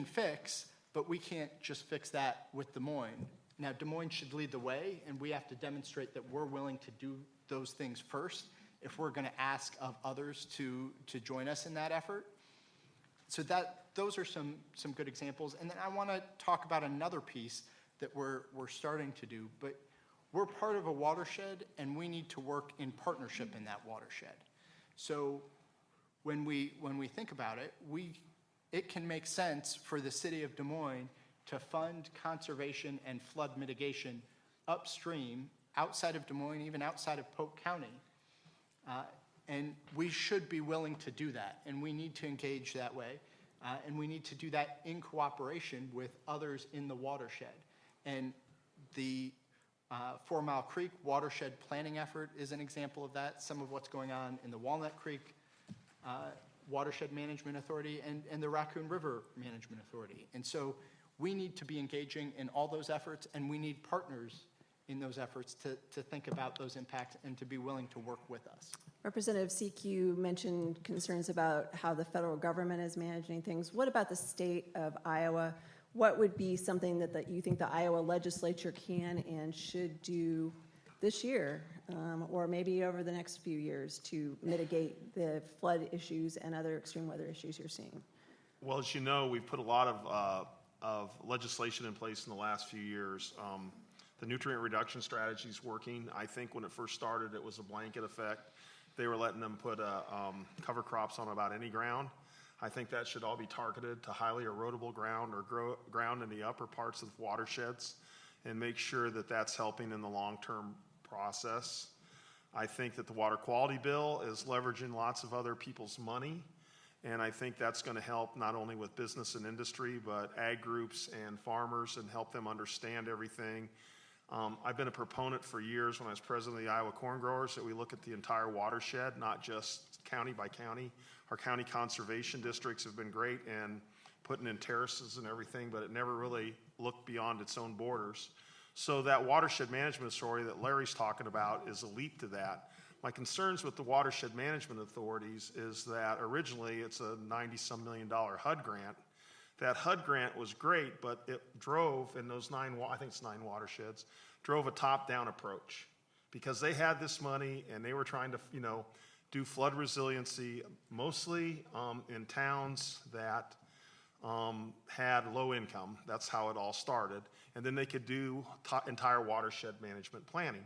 fix, but we can't just fix that with Des Moines. Now, Des Moines should lead the way, and we have to demonstrate that we're willing to do those things first if we're going to ask of others to join us in that effort. So those are some good examples. And then I want to talk about another piece that we're starting to do, but we're part of a watershed, and we need to work in partnership in that watershed. So when we think about it, it can make sense for the city of Des Moines to fund conservation and flood mitigation upstream, outside of Des Moines, even outside of Polk County. And we should be willing to do that, and we need to engage that way. And we need to do that in cooperation with others in the watershed. And the 4 Mile Creek watershed planning effort is an example of that. Some of what's going on in the Walnut Creek Watershed Management Authority and the Raccoon River Management Authority. And so we need to be engaging in all those efforts, and we need partners in those efforts to think about those impacts and to be willing to work with us. Representative Sieck, you mentioned concerns about how the federal government is managing things. What about the state of Iowa? What would be something that you think the Iowa legislature can and should do this year, or maybe over the next few years, to mitigate the flood issues and other extreme weather issues you're seeing? Well, as you know, we've put a lot of legislation in place in the last few years. The nutrient reduction strategy is working. I think when it first started, it was a blanket effect. They were letting them put cover crops on about any ground. I think that should all be targeted to highly erodible ground or ground in the upper parts of watersheds, and make sure that that's helping in the long-term process. I think that the water quality bill is leveraging lots of other people's money, and I think that's going to help not only with business and industry, but ag groups and farmers, and help them understand everything. I've been a proponent for years when I was president of the Iowa Corn Growers that we look at the entire watershed, not just county by county. Our county conservation districts have been great in putting in terraces and everything, but it never really looked beyond its own borders. So that watershed management authority that Larry's talking about is a leap to that. My concerns with the watershed management authorities is that originally it's a $90-some million HUD grant. That HUD grant was great, but it drove in those I think it's 9 watersheds, drove a top-down approach because they had this money and they were trying to, do flood resiliency mostly in towns that had low income. That's how it all started. And then they could do entire watershed management planning.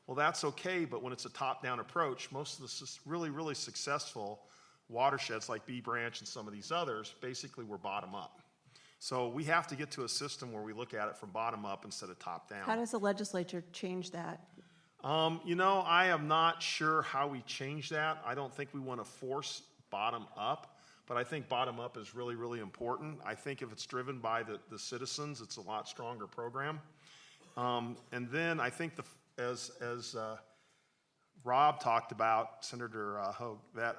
Well, that's okay, but when it's a top-down approach, most of the really, really successful watersheds like Bee Branch and some of these others basically were bottom-up. So we have to get to a system where we look at it from bottom-up instead of top-down. How does the legislature change that? I am not sure how we change that. I don't think we want to force bottom-up, but I think bottom-up is really, really important. I think if it's driven by the citizens, it's a lot stronger program. And then I think as Rob talked about, Senator Hogg, that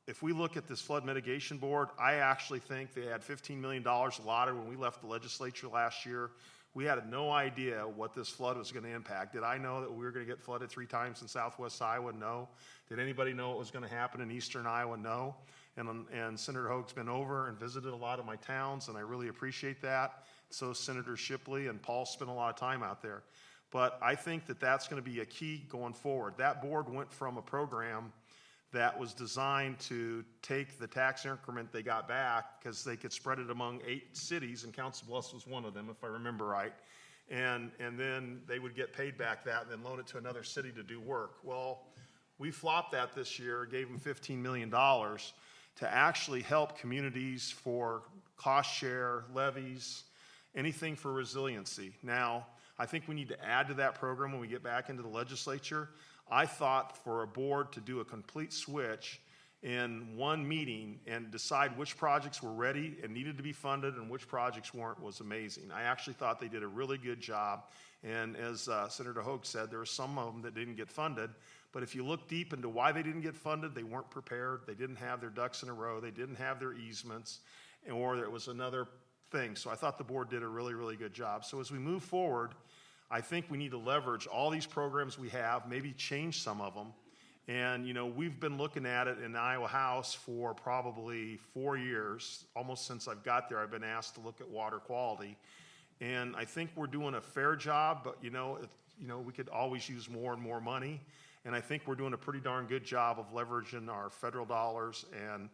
if we look at this flood mitigation board, I actually think they had $15 million allotted when we left the legislature last year. We had no idea what this flood was going to impact. Did I know that we were going to get flooded 3 times in southwest Iowa? No. Did anybody know what was going to happen in eastern Iowa? No. And Senator Hogg's been over and visited a lot of my towns, and I really appreciate that. So Senator Shipley and Paul spent a lot of time out there. But I think that that's going to be a key going forward. That board went from a program that was designed to take the tax increment they got back because they could spread it among 8 cities, and Council Bluffs was one of them, if I remember right. And then they would get paid back that and then loan it to another city to do work. Well, we flopped that this year, gave them $15 million to actually help communities for cost share, levies, anything for resiliency. Now, I think we need to add to that program when we get back into the legislature. I thought for a board to do a complete switch in one meeting and decide which projects were ready and needed to be funded and which projects weren't was amazing. I actually thought they did a really good job. And as Senator Hogg said, there were some of them that didn't get funded. But if you look deep into why they didn't get funded, they weren't prepared. They didn't have their ducks in a row. They didn't have their easements, or there was another thing. So I thought the board did a really, really good job. So as we move forward, I think we need to leverage all these programs we have, maybe change some of them. And, we've been looking at it in Iowa House for probably 4 years. Almost since I've got there, I've been asked to look at water quality. And I think we're doing a fair job, but, we could always use more and more money. And I think we're doing a pretty darn good job of leveraging our federal dollars and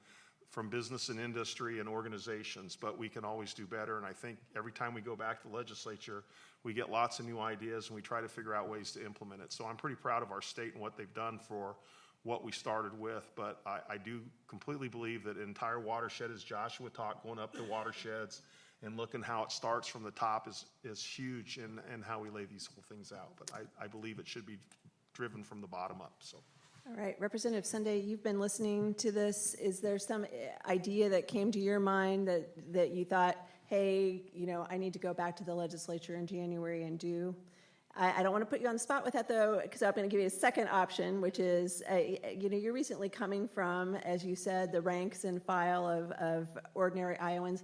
from business and industry and organizations, but we can always do better. And I think every time we go back to the legislature, we get lots of new ideas and we try to figure out ways to implement it. So I'm pretty proud of our state and what they've done for what we started with, but I do completely believe that entire watershed, as Joshua talked, going up the watersheds and looking how it starts from the top is huge in how we lay these whole things out. But I believe it should be driven from the bottom up. So. All right, Representative Sunde, you've been listening to this. Is there some idea that came to your mind that you thought, hey, I need to go back to the legislature in January and do? I don't want to put you on the spot with that, though, because I'm going to give you a second option, which is, you're recently coming from, as you said, the ranks and file of ordinary Iowans.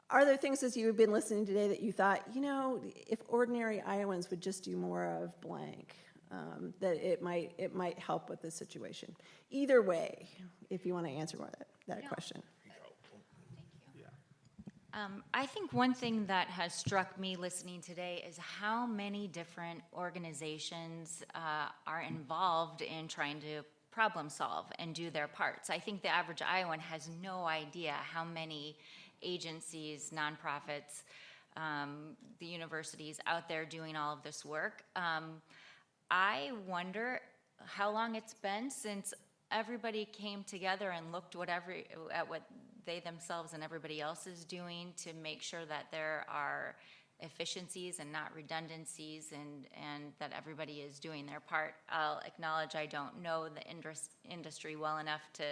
Are there things as you've been listening today that you thought, if ordinary Iowans would just do more of blank, that it might help with this situation? Either way, if you want to answer that question. I think one thing that has struck me listening today is how many different organizations are involved in trying to problem solve and do their parts. I think the average Iowan has no idea how many agencies, nonprofits, the universities out there doing all of this work. I wonder how long it's been since everybody came together and looked at what they themselves and everybody else is doing to make sure that there are efficiencies and not redundancies, and that everybody is doing their part. I'll acknowledge I don't know the industry well enough to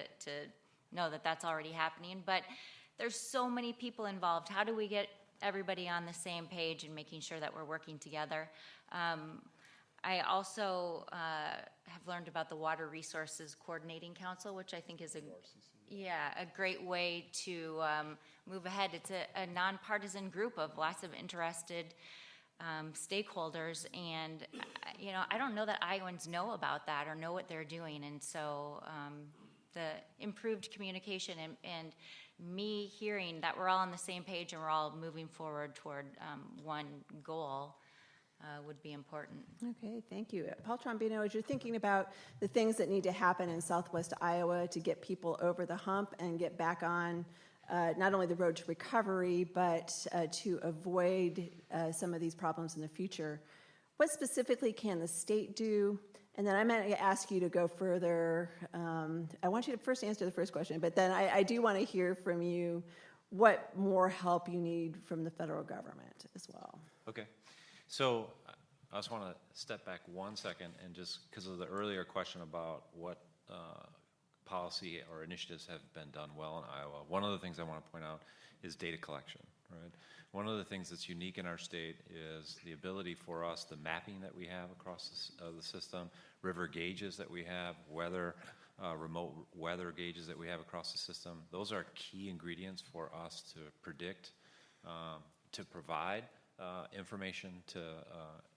know that that's already happening, but there's so many people involved. How do we get everybody on the same page and making sure that we're working together. I also have learned about the Water Resources Coordinating Council, which I think is a great way to move ahead. It's a nonpartisan group of lots of interested stakeholders, and I don't know that Iowans know about that or know what they're doing, and so the improved communication and me hearing that we're all on the same page and we're all moving forward toward one goal would be important. Okay, thank you. Paul Trombino, as you're thinking about the things that need to happen in Southwest Iowa to get people over the hump and get back on not only the road to recovery, but to avoid some of these problems in the future, what specifically can the state do? And then I'm going to ask you to go further. I want you to first answer the first question, but then I do want to hear from you what more help you need from the federal government as well. Okay. So I just want to step back 1 second and just because of the earlier question about what policy or initiatives have been done well in Iowa, one of the things I want to point out is data collection, right? One of the things that's unique in our state is the ability for us, the mapping that we have across the system, river gauges that we have, remote weather gauges that we have across the system. Those are key ingredients for us to predict, to provide information to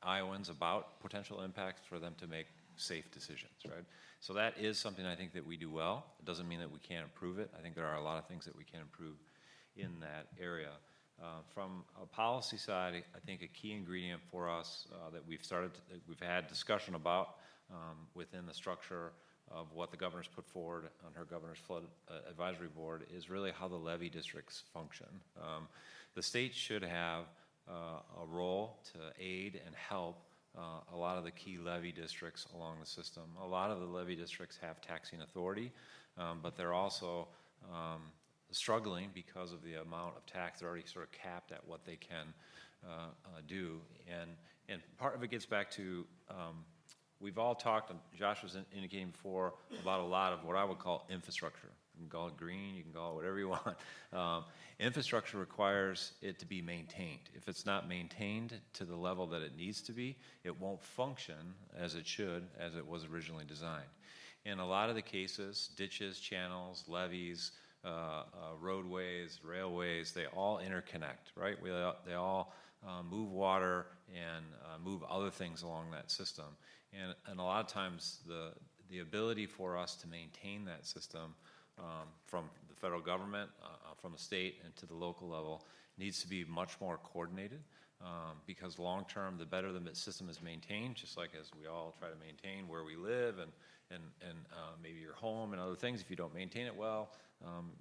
Iowans about potential impacts for them to make safe decisions, right? So that is something I think that we do well. It doesn't mean that we can't improve it. I think there are a lot of things that we can improve in that area. From a policy side, I think a key ingredient for us that we've had discussion about within the structure of what the governor's put forward on her governor's flood advisory board is really how the levee districts function. The state should have a role to aid and help a lot of the key levee districts along the system. A lot of the levee districts have taxing authority, but they're also struggling because of the amount of tax. They're already sort of capped at what they can do. And part of it gets back to, we've all talked, and Josh was indicating before, about a lot of what I would call infrastructure. You can call it green, you can call it whatever you want. Infrastructure requires it to be maintained. If it's not maintained to the level that it needs to be, it won't function as it should, as it was originally designed. In a lot of the cases, ditches, channels, levees, roadways, railways, they all interconnect, right? They all move water and move other things along that system. And a lot of times the ability for us to maintain that system from the federal government, from the state, and to the local level needs to be much more coordinated because long term, the better the system is maintained, just like as we all try to maintain where we live and maybe your home and other things, if you don't maintain it well,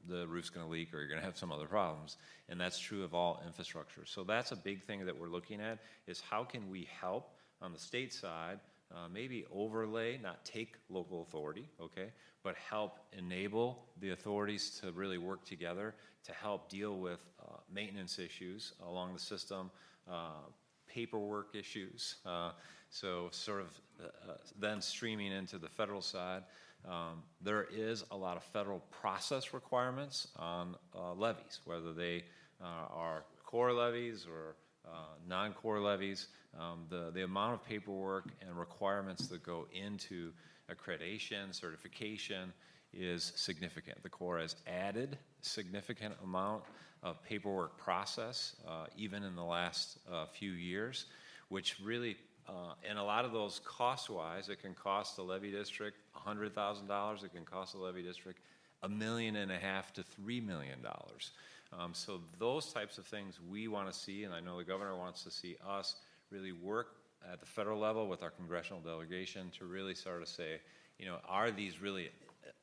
the roof's going to leak or you're going to have some other problems. And that's true of all infrastructure. So that's a big thing that we're looking at is how can we help on the state side maybe overlay, not take local authority, okay, but help enable the authorities to really work together to help deal with maintenance issues along the system, paperwork issues. So sort of then streaming into the federal side, there is a lot of federal process requirements on levies, whether they are core levies or non-core levies. The amount of paperwork and requirements that go into accreditation, certification is significant. The Corps has added significant amount of paperwork process, even in the last few years, which really, and a lot of those cost-wise, it can cost a levee district $100,000. It can cost a levee district $1.5 million to $3 million. So those types of things we want to see, and I know the governor wants to see us really work at the federal level with our congressional delegation to really sort of say, are these really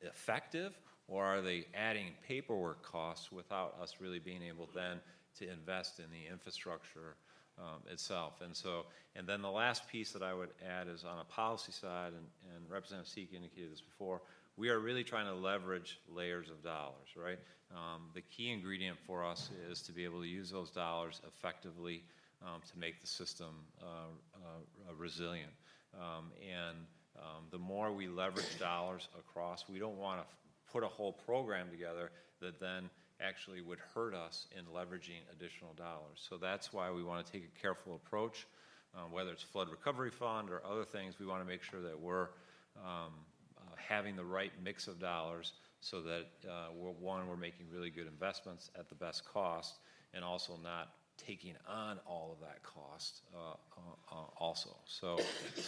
effective, or are they adding paperwork costs without us really being able then to invest in the infrastructure itself? And then the last piece that I would add is on a policy side, and Representative Sieck indicated this before, we are really trying to leverage layers of dollars, right? The key ingredient for us is to be able to use those dollars effectively to make the system resilient. The more we leverage dollars across, we don't want to put a whole program together that then actually would hurt us in leveraging additional dollars. So that's why we want to take a careful approach, whether it's flood recovery fund or other things. We want to make sure that we're having the right mix of dollars so that we're making really good investments at the best cost, and also not taking on all of that cost also. So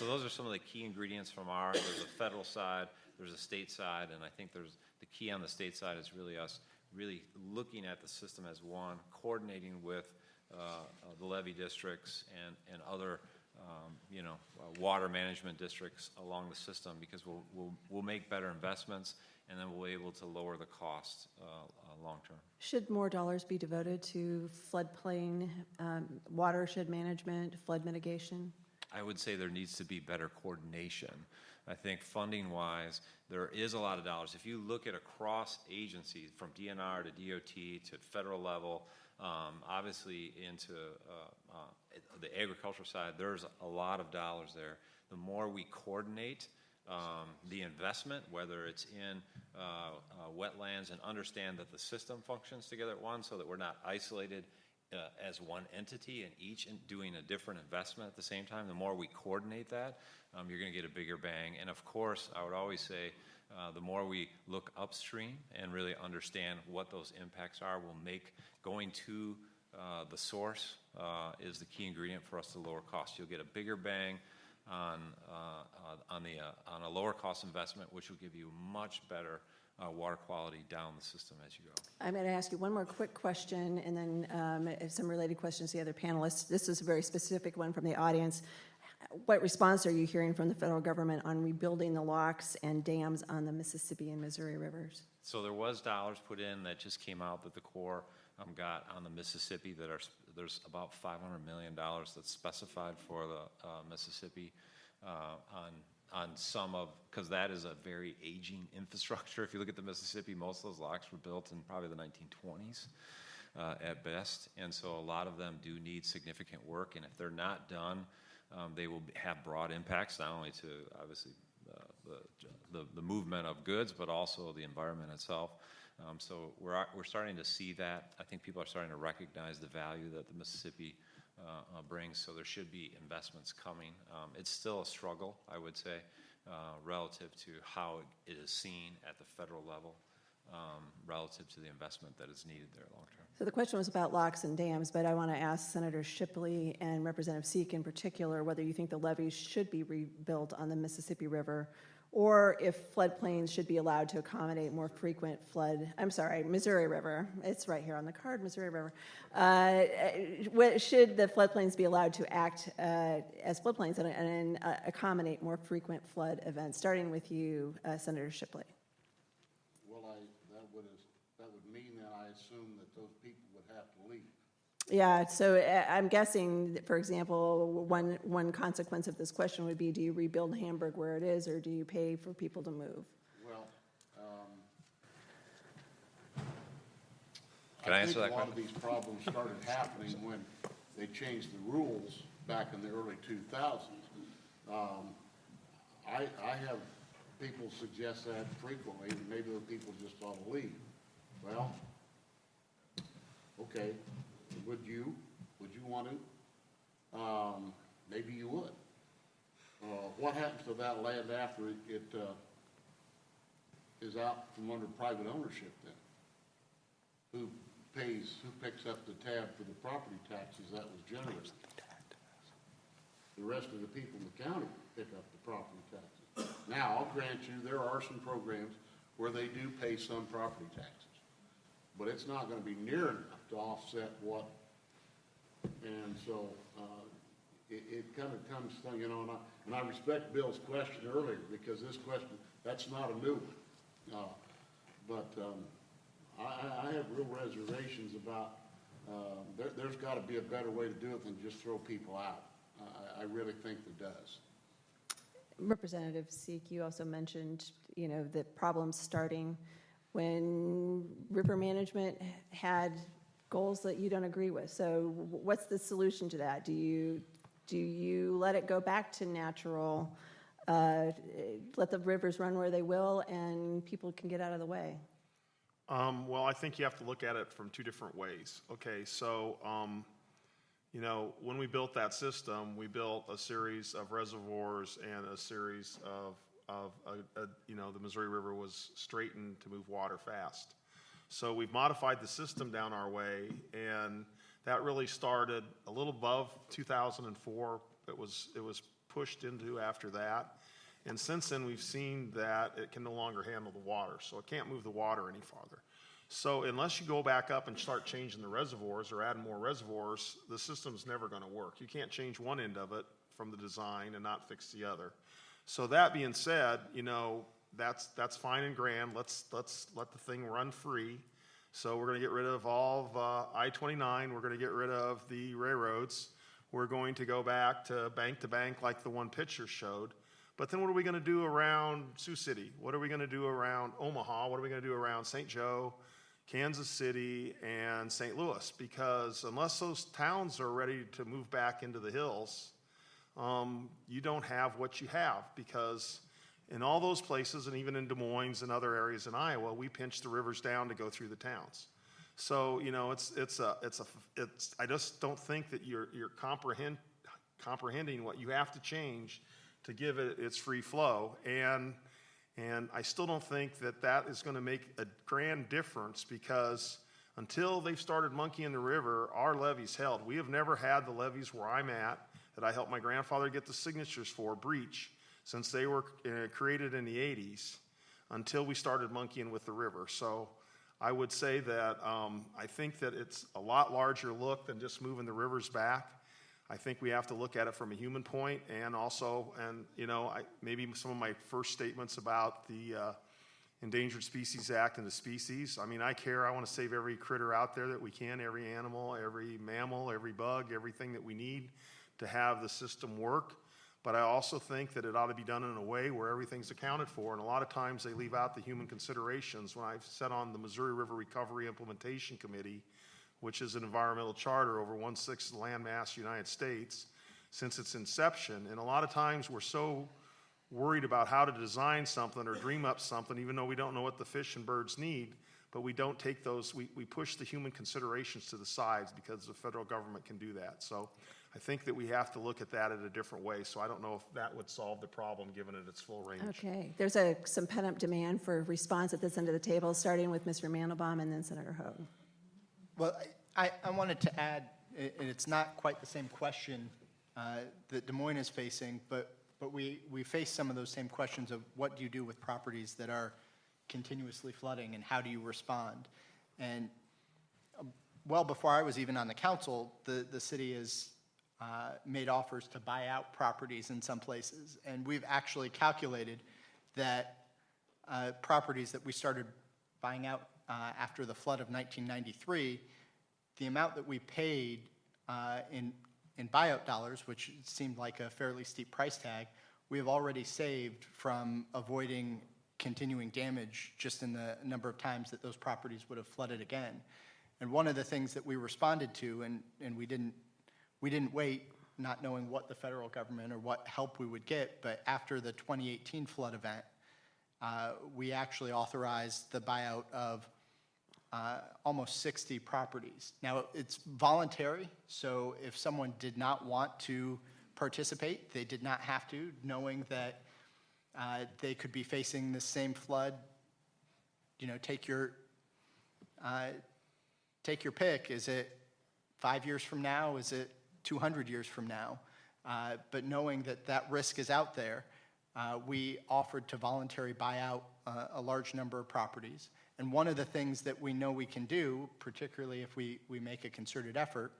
those are some of the key ingredients from there's a federal side, there's a state side, and I think the key on the state side is really us really looking at the system as one, coordinating with the levee districts and other water management districts along the system, because we'll make better investments, and then we'll be able to lower the cost long term. Should more dollars be devoted to floodplain, watershed management, flood mitigation? I would say there needs to be better coordination. I think funding-wise, there is a lot of dollars. If you look at across agencies, from DNR to DOT to federal level, obviously into the agricultural side, there's a lot of dollars there. The more we coordinate the investment, whether it's in wetlands, and understand that the system functions together at once, so that we're not isolated as one entity and each doing a different investment at the same time, the more we coordinate that, you're going to get a bigger bang. And of course, I would always say the more we look upstream and really understand what those impacts are, will make going to the source is the key ingredient for us to lower costs. You'll get a bigger bang on a lower cost investment, which will give you much better water quality down the system as you go. I'm going to ask you one more quick question, and then some related questions to the other panelists. This is a very specific one from the audience. What response are you hearing from the federal government on rebuilding the locks and dams on the Mississippi and Missouri rivers? So there was dollars put in that just came out that the Corps got on the Mississippi. There's about $500 million that's specified for the Mississippi on some of, because that is a very aging infrastructure. If you look at the Mississippi, most of those locks were built in probably the 1920s at best, and so a lot of them do need significant work, and if they're not done, they will have broad impacts, not only to obviously the movement of goods, but also the environment itself. So we're starting to see that. I think people are starting to recognize the value that the Mississippi brings, so there should be investments coming. It's still a struggle, I would say, relative to how it is seen at the federal level, relative to the investment that is needed there long term. So the question was about locks and dams, but I want to ask Senator Shipley and Representative Sieck in particular whether you think the levees should be rebuilt on the Mississippi River, or if floodplains should be allowed to accommodate more frequent Missouri River. It's right here on the card, Missouri River. Should the floodplains be allowed to act as floodplains and accommodate more frequent flood events? Starting with you, Senator Shipley. Well, that would mean that I assume that those people would have to leave. Yeah, so I'm guessing, for example, one consequence of this question would be, do you rebuild Hamburg where it is, or do you pay for people to move? Well, Can I answer that think a lot question? of these problems started happening when they changed the rules back in the early 2000s. I have people suggest that frequently, and maybe the people just ought to leave. Well, okay. Would you want to? Maybe you would. What happens to that land after it is out from under private ownership then? Who picks up the tab for the property taxes that was generated? The rest of the people in the county pick up the property taxes. Now, I'll grant you there are some programs where they do pay some property taxes, but it's not going to be near enough to offset what, and so it kind of comes to, and I respect Bill's question earlier, because this question, that's not a new one. But I have real reservations about, there's got to be a better way to do it than just throw people out. I really think there does. Representative Sieck, you also mentioned, the problems starting when river management had goals that you don't agree with. So what's the solution to that? Do you let it go back to natural, let the rivers run where they will, and people can get out of the way? Well, I think you have to look at it from two different ways. Okay, so, when we built that system, we built a series of reservoirs and a series of the Missouri River was straightened to move water fast. So we've modified the system down our way, and that really started a little above 2004. It was pushed into after that. And since then, we've seen that it can no longer handle the water, so it can't move the water any farther. So unless you go back up and start changing the reservoirs or adding more reservoirs, the system's never going to work. You can't change one end of it from the design and not fix the other. So that being said, that's fine and grand. Let's let the thing run free. So we're going to get rid of all of I-29. We're going to get rid of the railroads. We're going to go back to bank like the one picture showed. But then what are we going to do around Sioux City? What are we going to do around Omaha? What are we going to do around St. Joe, Kansas City, and St. Louis? Because unless those towns are ready to move back into the hills, you don't have what you have. Because in all those places, and even in Des Moines and other areas in Iowa, we pinch the rivers down to go through the towns. So I just don't think that you're comprehending what you have to change to give it its free flow. And I still don't think that is going to make a grand difference, because until they've started monkeying the river, our levees held. We have never had the levees where I'm at, that I helped my grandfather get the signatures for, breach, since they were created in the 80s, until we started monkeying with the river. So I would say that I think that it's a lot larger look than just moving the rivers back. I think we have to look at it from a human point, and also, maybe some of my first statements about the Endangered Species Act and the species. I mean, I want to save every critter out there that we can, every animal, every mammal, every bug, everything that we need to have the system work. But I also think that it ought to be done in a way where everything's accounted for, and a lot of times they leave out the human considerations. When I've sat on the Missouri River Recovery Implementation Committee, which is an environmental charter over 1/6 of the landmass United States, since its inception. And a lot of times we're so worried about how to design something or dream up something, even though we don't know what the fish and birds need, but we don't take those, we push the human considerations to the sides, because the federal government can do that. So I think that we have to look at that in a different way. So I don't know if that would solve the problem, given it its full range. Okay, there's some pent-up demand for response at this end of the table, starting with Mr. Mandelbaum and then Senator Hogg. Well, I wanted to add, and it's not quite the same question that Des Moines is facing, but we face some of those same questions of what do you do with properties that are continuously flooding, and how do you respond? And well before I was even on the council, the city has made offers to buy out properties in some places, and we've actually calculated that properties that we started buying out after the flood of 1993, the amount that we paid in buyout dollars, which seemed like a fairly steep price tag, we have already saved from avoiding continuing damage just in the number of times that those properties would have flooded again. And one of the things that we responded to, and we didn't wait, not knowing what the federal government or what help we would get, but after the 2018 flood event, we actually authorized the buyout of almost 60 properties. Now, it's voluntary, so if someone did not want to participate, they did not have to, knowing that they could be facing the same flood. Take your pick. Is it 5 years from now? Is it 200 years from now? But knowing that risk is out there, we offered to voluntarily buy out a large number of properties. And one of the things that we know we can do, particularly if we make a concerted effort,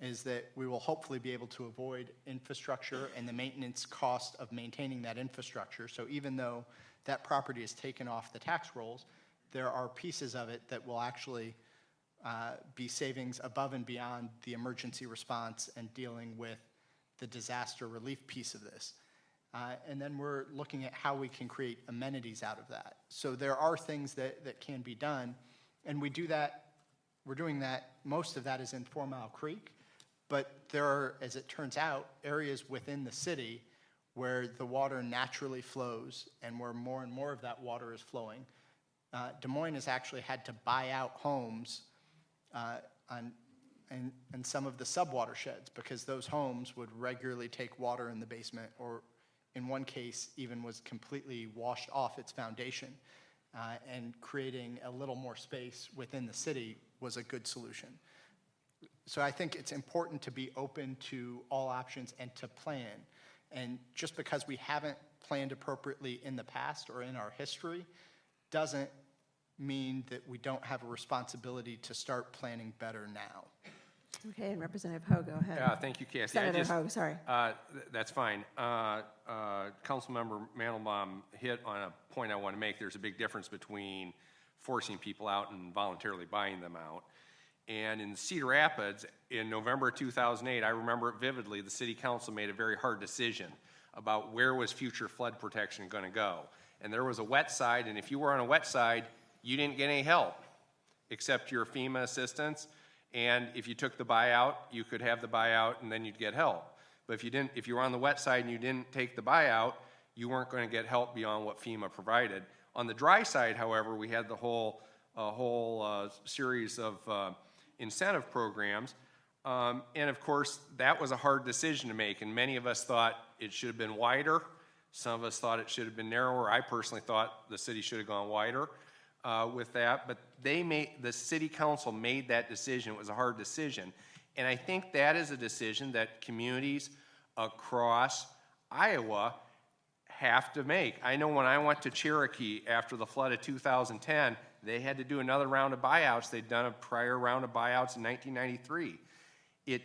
is that we will hopefully be able to avoid infrastructure and the maintenance cost of maintaining that infrastructure. So even though that property is taken off the tax rolls, there are pieces of it that will actually be savings above and beyond the emergency response and dealing with the disaster relief piece of this. And then we're looking at how we can create amenities out of that. So there are things that can be done, and we're doing that, most of that is in 4 Mile Creek, but there are, as it turns out, areas within the city where the water naturally flows and where more and more of that water is flowing. Des Moines has actually had to buy out homes in some of the sub-watersheds because those homes would regularly take water in the basement, or in one case even was completely washed off its foundation. And creating a little more space within the city was a good solution. So I think it's important to be open to all options and to plan. And just because we haven't planned appropriately in the past or in our history doesn't mean that we don't have a responsibility to start planning better now. Okay, and Representative Hogg, go ahead. Yeah, thank you, Kathie. Senator Hogg, sorry. That's fine. Councilmember Mandelbaum hit on a point I want to make. There's a big difference between forcing people out and voluntarily buying them out. And in Cedar Rapids, in November 2008, I remember it vividly, the city council made a very hard decision about where was future flood protection going to go. And there was a wet side, and if you were on a wet side, you didn't get any help except your FEMA assistance. And if you took the buyout, you could have the buyout and then you'd get help. But if you were on the wet side and you didn't take the buyout, you weren't going to get help beyond what FEMA provided. On the dry side, however, we had the whole series of incentive programs. And of course, that was a hard decision to make. And many of us thought it should have been wider. Some of us thought it should have been narrower. I personally thought the city should have gone wider with that. But the city council made that decision. It was a hard decision. And I think that is a decision that communities across Iowa have to make. I know when I went to Cherokee after the flood of 2010, they had to do another round of buyouts. They'd done a prior round of buyouts in 1993. It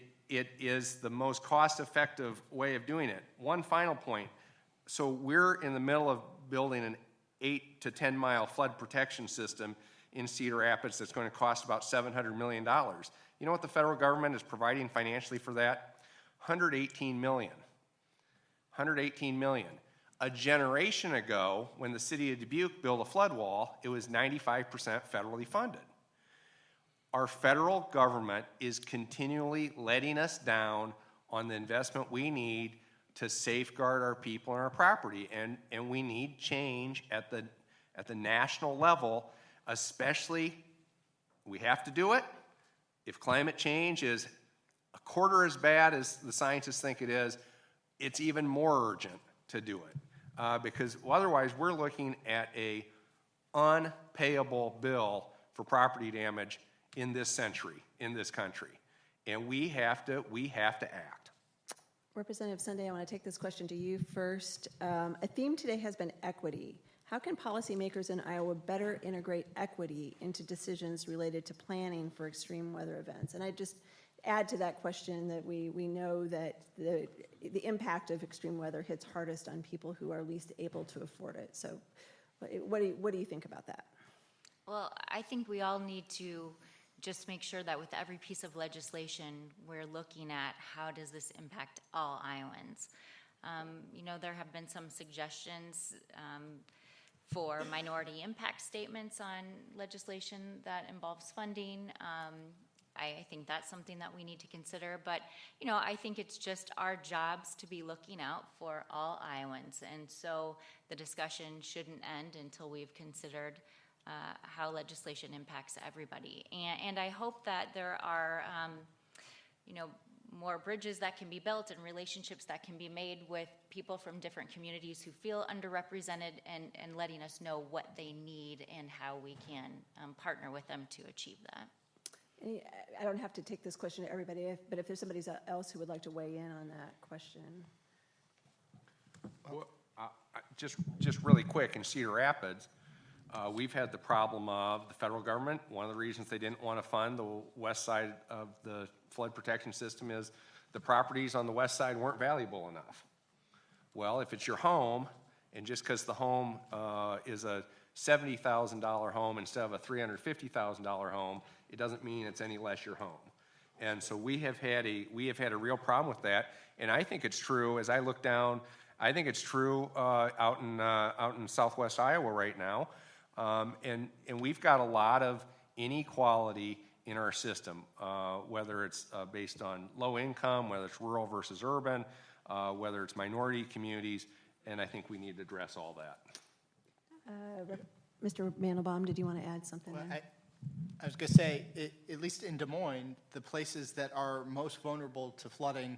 is the most cost-effective way of doing it. One final point. So we're in the middle of building an 8 to 10 mile flood protection system in Cedar Rapids that's going to cost about $700 million. You know what the federal government is providing financially for that? $118 million. $118 million. A generation ago, when the city of Dubuque built a flood wall, it was 95% federally funded. Our federal government is continually letting us down on the investment we need to safeguard our people and our property, and we need change at the national level, especially, we have to do it. If climate change is a quarter as bad as the scientists think it is, it's even more urgent to do it. Because otherwise we're looking at a unpayable bill for property damage in this century, in this country. And we have to act. Representative Sunde, I want to take this question to you first. A theme today has been equity. How can policymakers in Iowa better integrate equity into decisions related to planning for extreme weather events? And I just add to that question that we know that the impact of extreme weather hits hardest on people who are least able to afford it. So what do you think about that? Well, I think we all need to just make sure that with every piece of legislation, we're looking at how does this impact all Iowans. There have been some suggestions for minority impact statements on legislation that involves funding. I think that's something that we need to consider, but I think it's just our jobs to be looking out for all Iowans, and so the discussion shouldn't end until we've considered how legislation impacts everybody. And I hope that there are, more bridges that can be built and relationships that can be made with people from different communities who feel underrepresented, and letting us know what they need and how we can partner with them to achieve that. I don't have to take this question to everybody, but if there's somebody else who would like to weigh in on that question. Well, just really quick, in Cedar Rapids, we've had the problem of the federal government. One of the reasons they didn't want to fund the west side of the flood protection system is the properties on the west side weren't valuable enough. Well, if it's your home, and just because the home is a $70,000 home instead of a $350,000 home, it doesn't mean it's any less your home. And so we have had a real problem with that. And I think it's true as I look down. I think it's true out in Southwest Iowa right now. And we've got a lot of inequality in our system, whether it's based on low income, whether it's rural versus urban, whether it's minority communities, and I think we need to address all that. Mr. Mandelbaum, did you want to add something Well, there? I was going to say, at least in Des Moines, the places that are most vulnerable to flooding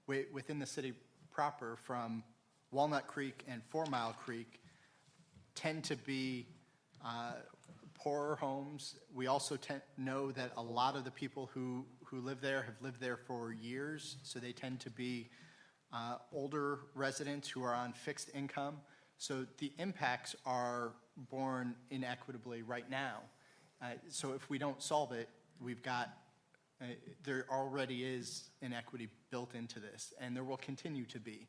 within the city proper, from Walnut Creek and 4 Mile Creek, tend to be poorer homes. We also know that a lot of the people who live there have lived there for years, so they tend to be older residents who are on fixed income. So the impacts are borne inequitably right now. So if we don't solve it, we've got, there already is inequity built into this, and there will continue to be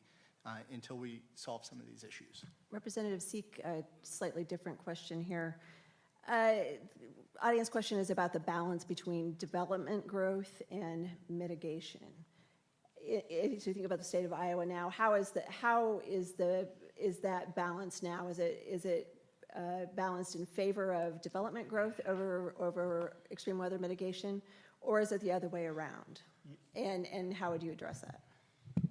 until we solve some of these issues. Representative Sieck, a slightly different question here. Audience question is about the balance between development growth and mitigation. If you think about the state of Iowa now, how is that balance now? Is it balanced in favor of development growth over extreme weather mitigation, or is it the other way around? And how would you address that?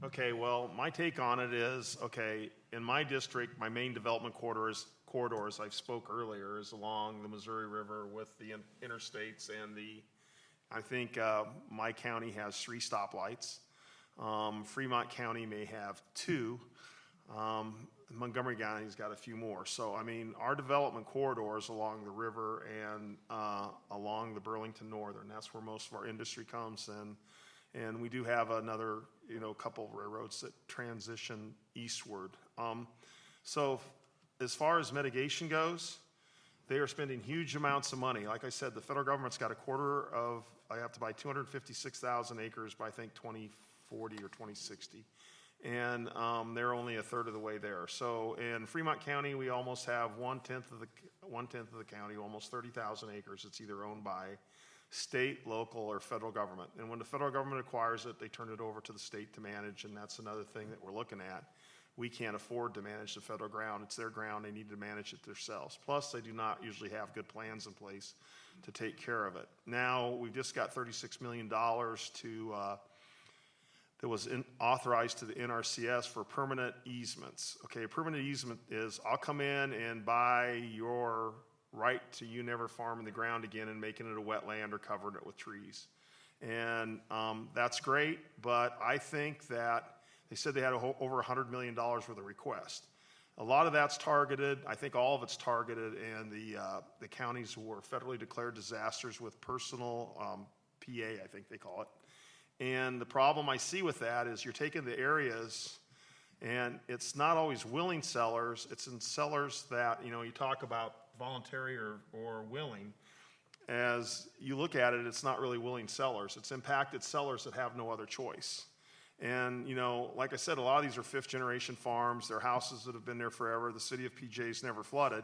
Okay, well, my take on it is, okay, in my district, my main development corridors I spoke earlier, is along the Missouri River with the interstates and I think my county has 3 stoplights. Fremont County may have 2. Montgomery County's got a few more. So, I mean, our development corridors along the river and along the Burlington Northern, that's where most of our industry comes in. And we do have another, couple of railroads that transition eastward. So as far as mitigation goes, they are spending huge amounts of money. Like I said, the federal government's got I have to buy 256,000 acres by, I think, 2040 or 2060. And they're only a third of the way there. So in Fremont County, we almost have one-tenth of the county, almost 30,000 acres. It's either owned by state, local, or federal government. And when the federal government acquires it, they turn it over to the state to manage, and that's another thing that we're looking at. We can't afford to manage the federal ground. It's their ground. They need to manage it themselves. Plus, they do not usually have good plans in place to take care of it. Now, we've just got $36 million that was authorized to the NRCS for permanent easements. Okay, a permanent easement is, I'll come in and buy your right to you never farming the ground again and making it a wetland or covering it with trees. And that's great, but I think that they said they had over $100 million worth of requests. A lot of that's targeted. I think all of it's targeted in the counties who were federally declared disasters with personal PA, I think they call it. And the problem I see with that is you're taking the areas, and it's not always willing sellers. It's in sellers that, you talk about voluntary or willing. As you look at it, it's not really willing sellers. It's impacted sellers that have no other choice. And, like I said, a lot of these are 5th-generation farms. They're houses that have been there forever. The city of PJ's never flooded.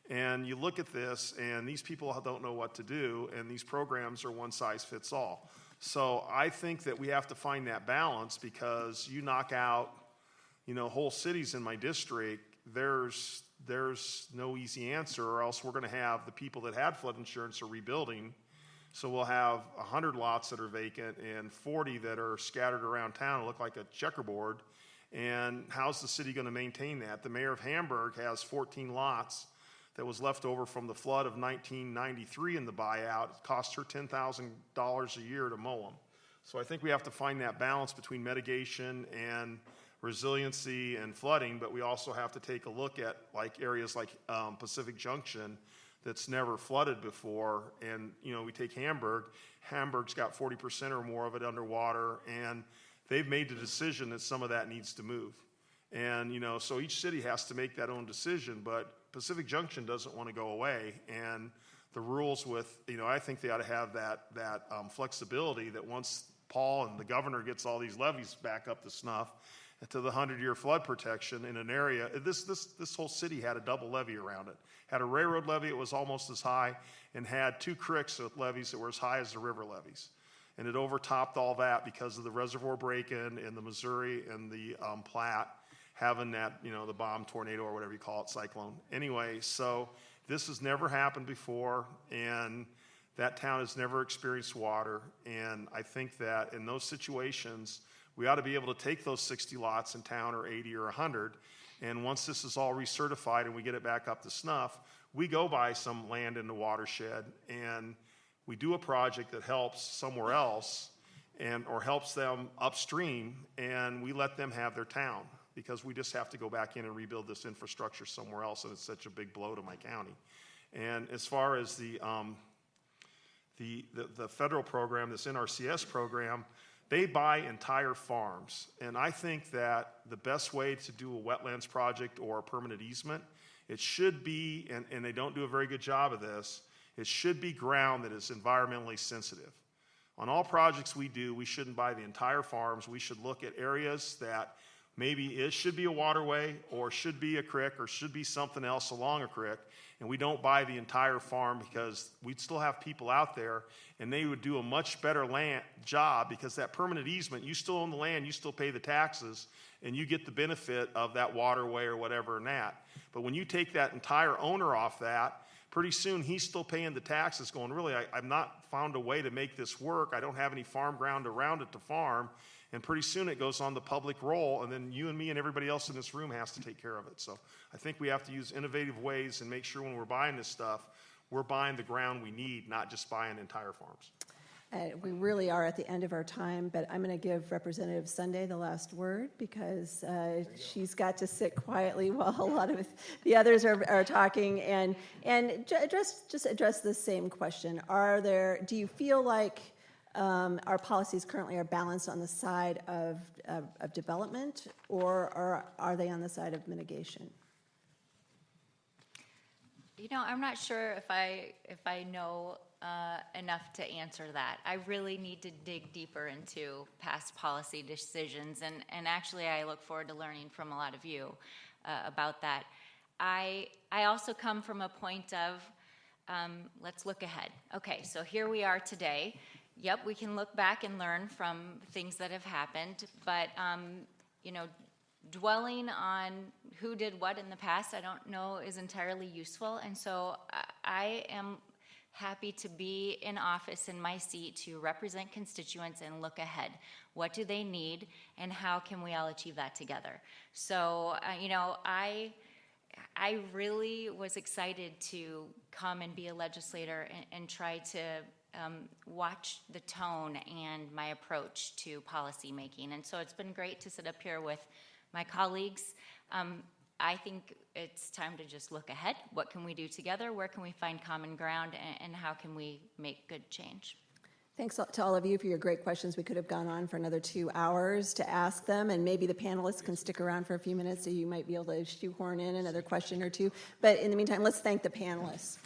And you look at this, and these people don't know what to do, and these programs are one size fits all. So I think that we have to find that balance, because you knock out, whole cities in my district, there's no easy answer, or else we're going to have the people that had flood insurance are rebuilding. So we'll have 100 lots that are vacant and 40 that are scattered around town and look like a checkerboard. And how's the city going to maintain that? The mayor of Hamburg has 14 lots that was left over from the flood of 1993 in the buyout. It cost her $10,000 a year to mow them. So I think we have to find that balance between mitigation and resiliency and flooding, but we also have to take a look at areas like Pacific Junction that's never flooded before. And, we take Hamburg. Hamburg's got 40% or more of it underwater, and they've made the decision that some of that needs to move. And, so each city has to make that own decision, but Pacific Junction doesn't want to go away. And the rules with, I think they ought to have that flexibility that once Paul and the governor gets all these levees back up to snuff, to the 100-year flood protection in an area. This whole city had a double levee around it. Had a railroad levee that was almost as high, and had 2 creeks with levees that were as high as the river levees. And it overtopped all that because of the reservoir break-in in the Missouri and the Platte having that, the bomb tornado or whatever you call it, cyclone. Anyway, so this has never happened before, and that town has never experienced water. And I think that in those situations, we ought to be able to take those 60 lots in town, or 80 or 100, and once this is all recertified and we get it back up to snuff, we go buy some land in the watershed and we do a project that helps somewhere else or helps them upstream, and we let them have their town because we just have to go back in and rebuild this infrastructure somewhere else, and it's such a big blow to my county. And as far as the federal program, this NRCS program, they buy entire farms. And I think that the best way to do a wetlands project or a permanent easement, it should be, and they don't do a very good job of this, it should be ground that is environmentally sensitive. On all projects we do, we shouldn't buy the entire farms. We should look at areas that maybe it should be a waterway or should be a creek or should be something else along a creek, and we don't buy the entire farm because we'd still have people out there and they would do a much better job because that permanent easement, you still own the land, you still pay the taxes, and you get the benefit of that waterway or whatever in that. But when you take that entire owner off that, pretty soon he's still paying the taxes going, really, I've not found a way to make this work. I don't have any farm ground around it to farm. And pretty soon it goes on the public roll, and then you and me and everybody else in this room has to take care of it. So I think we have to use innovative ways and make sure when we're buying this stuff, we're buying the ground we need, not just buying entire farms. We really are at the end of our time, but I'm going to give Representative Sunde the last word because she's got to sit quietly while a lot of the others are talking and address the same question. Do you feel like our policies currently are balanced on the side of development, or are they on the side of mitigation? You know, I'm not sure if I know enough to answer that. I really need to dig deeper into past policy decisions, and actually I look forward to learning from a lot of you about that. I also come from a point of let's look ahead. Okay, so here we are today. Yep, we can look back and learn from things that have happened, but you know, dwelling on who did what in the past, I don't know is entirely useful, and so I am happy to be in office in my seat to represent constituents and look ahead. What do they need, and how can we all achieve that together? So, you know, I really was excited to come and be a legislator and try to watch the tone and my approach to policy making. And so it's been great to sit up here with my colleagues. I think it's time to just look ahead. What can we do together? Where can we find common ground? And how can we make good change? Thanks to all of you for your great questions. We could have gone on for another 2 hours to ask them, and maybe the panelists can stick around for a few minutes so you might be able to shoehorn in another question or two. But in the meantime, let's thank the panelists.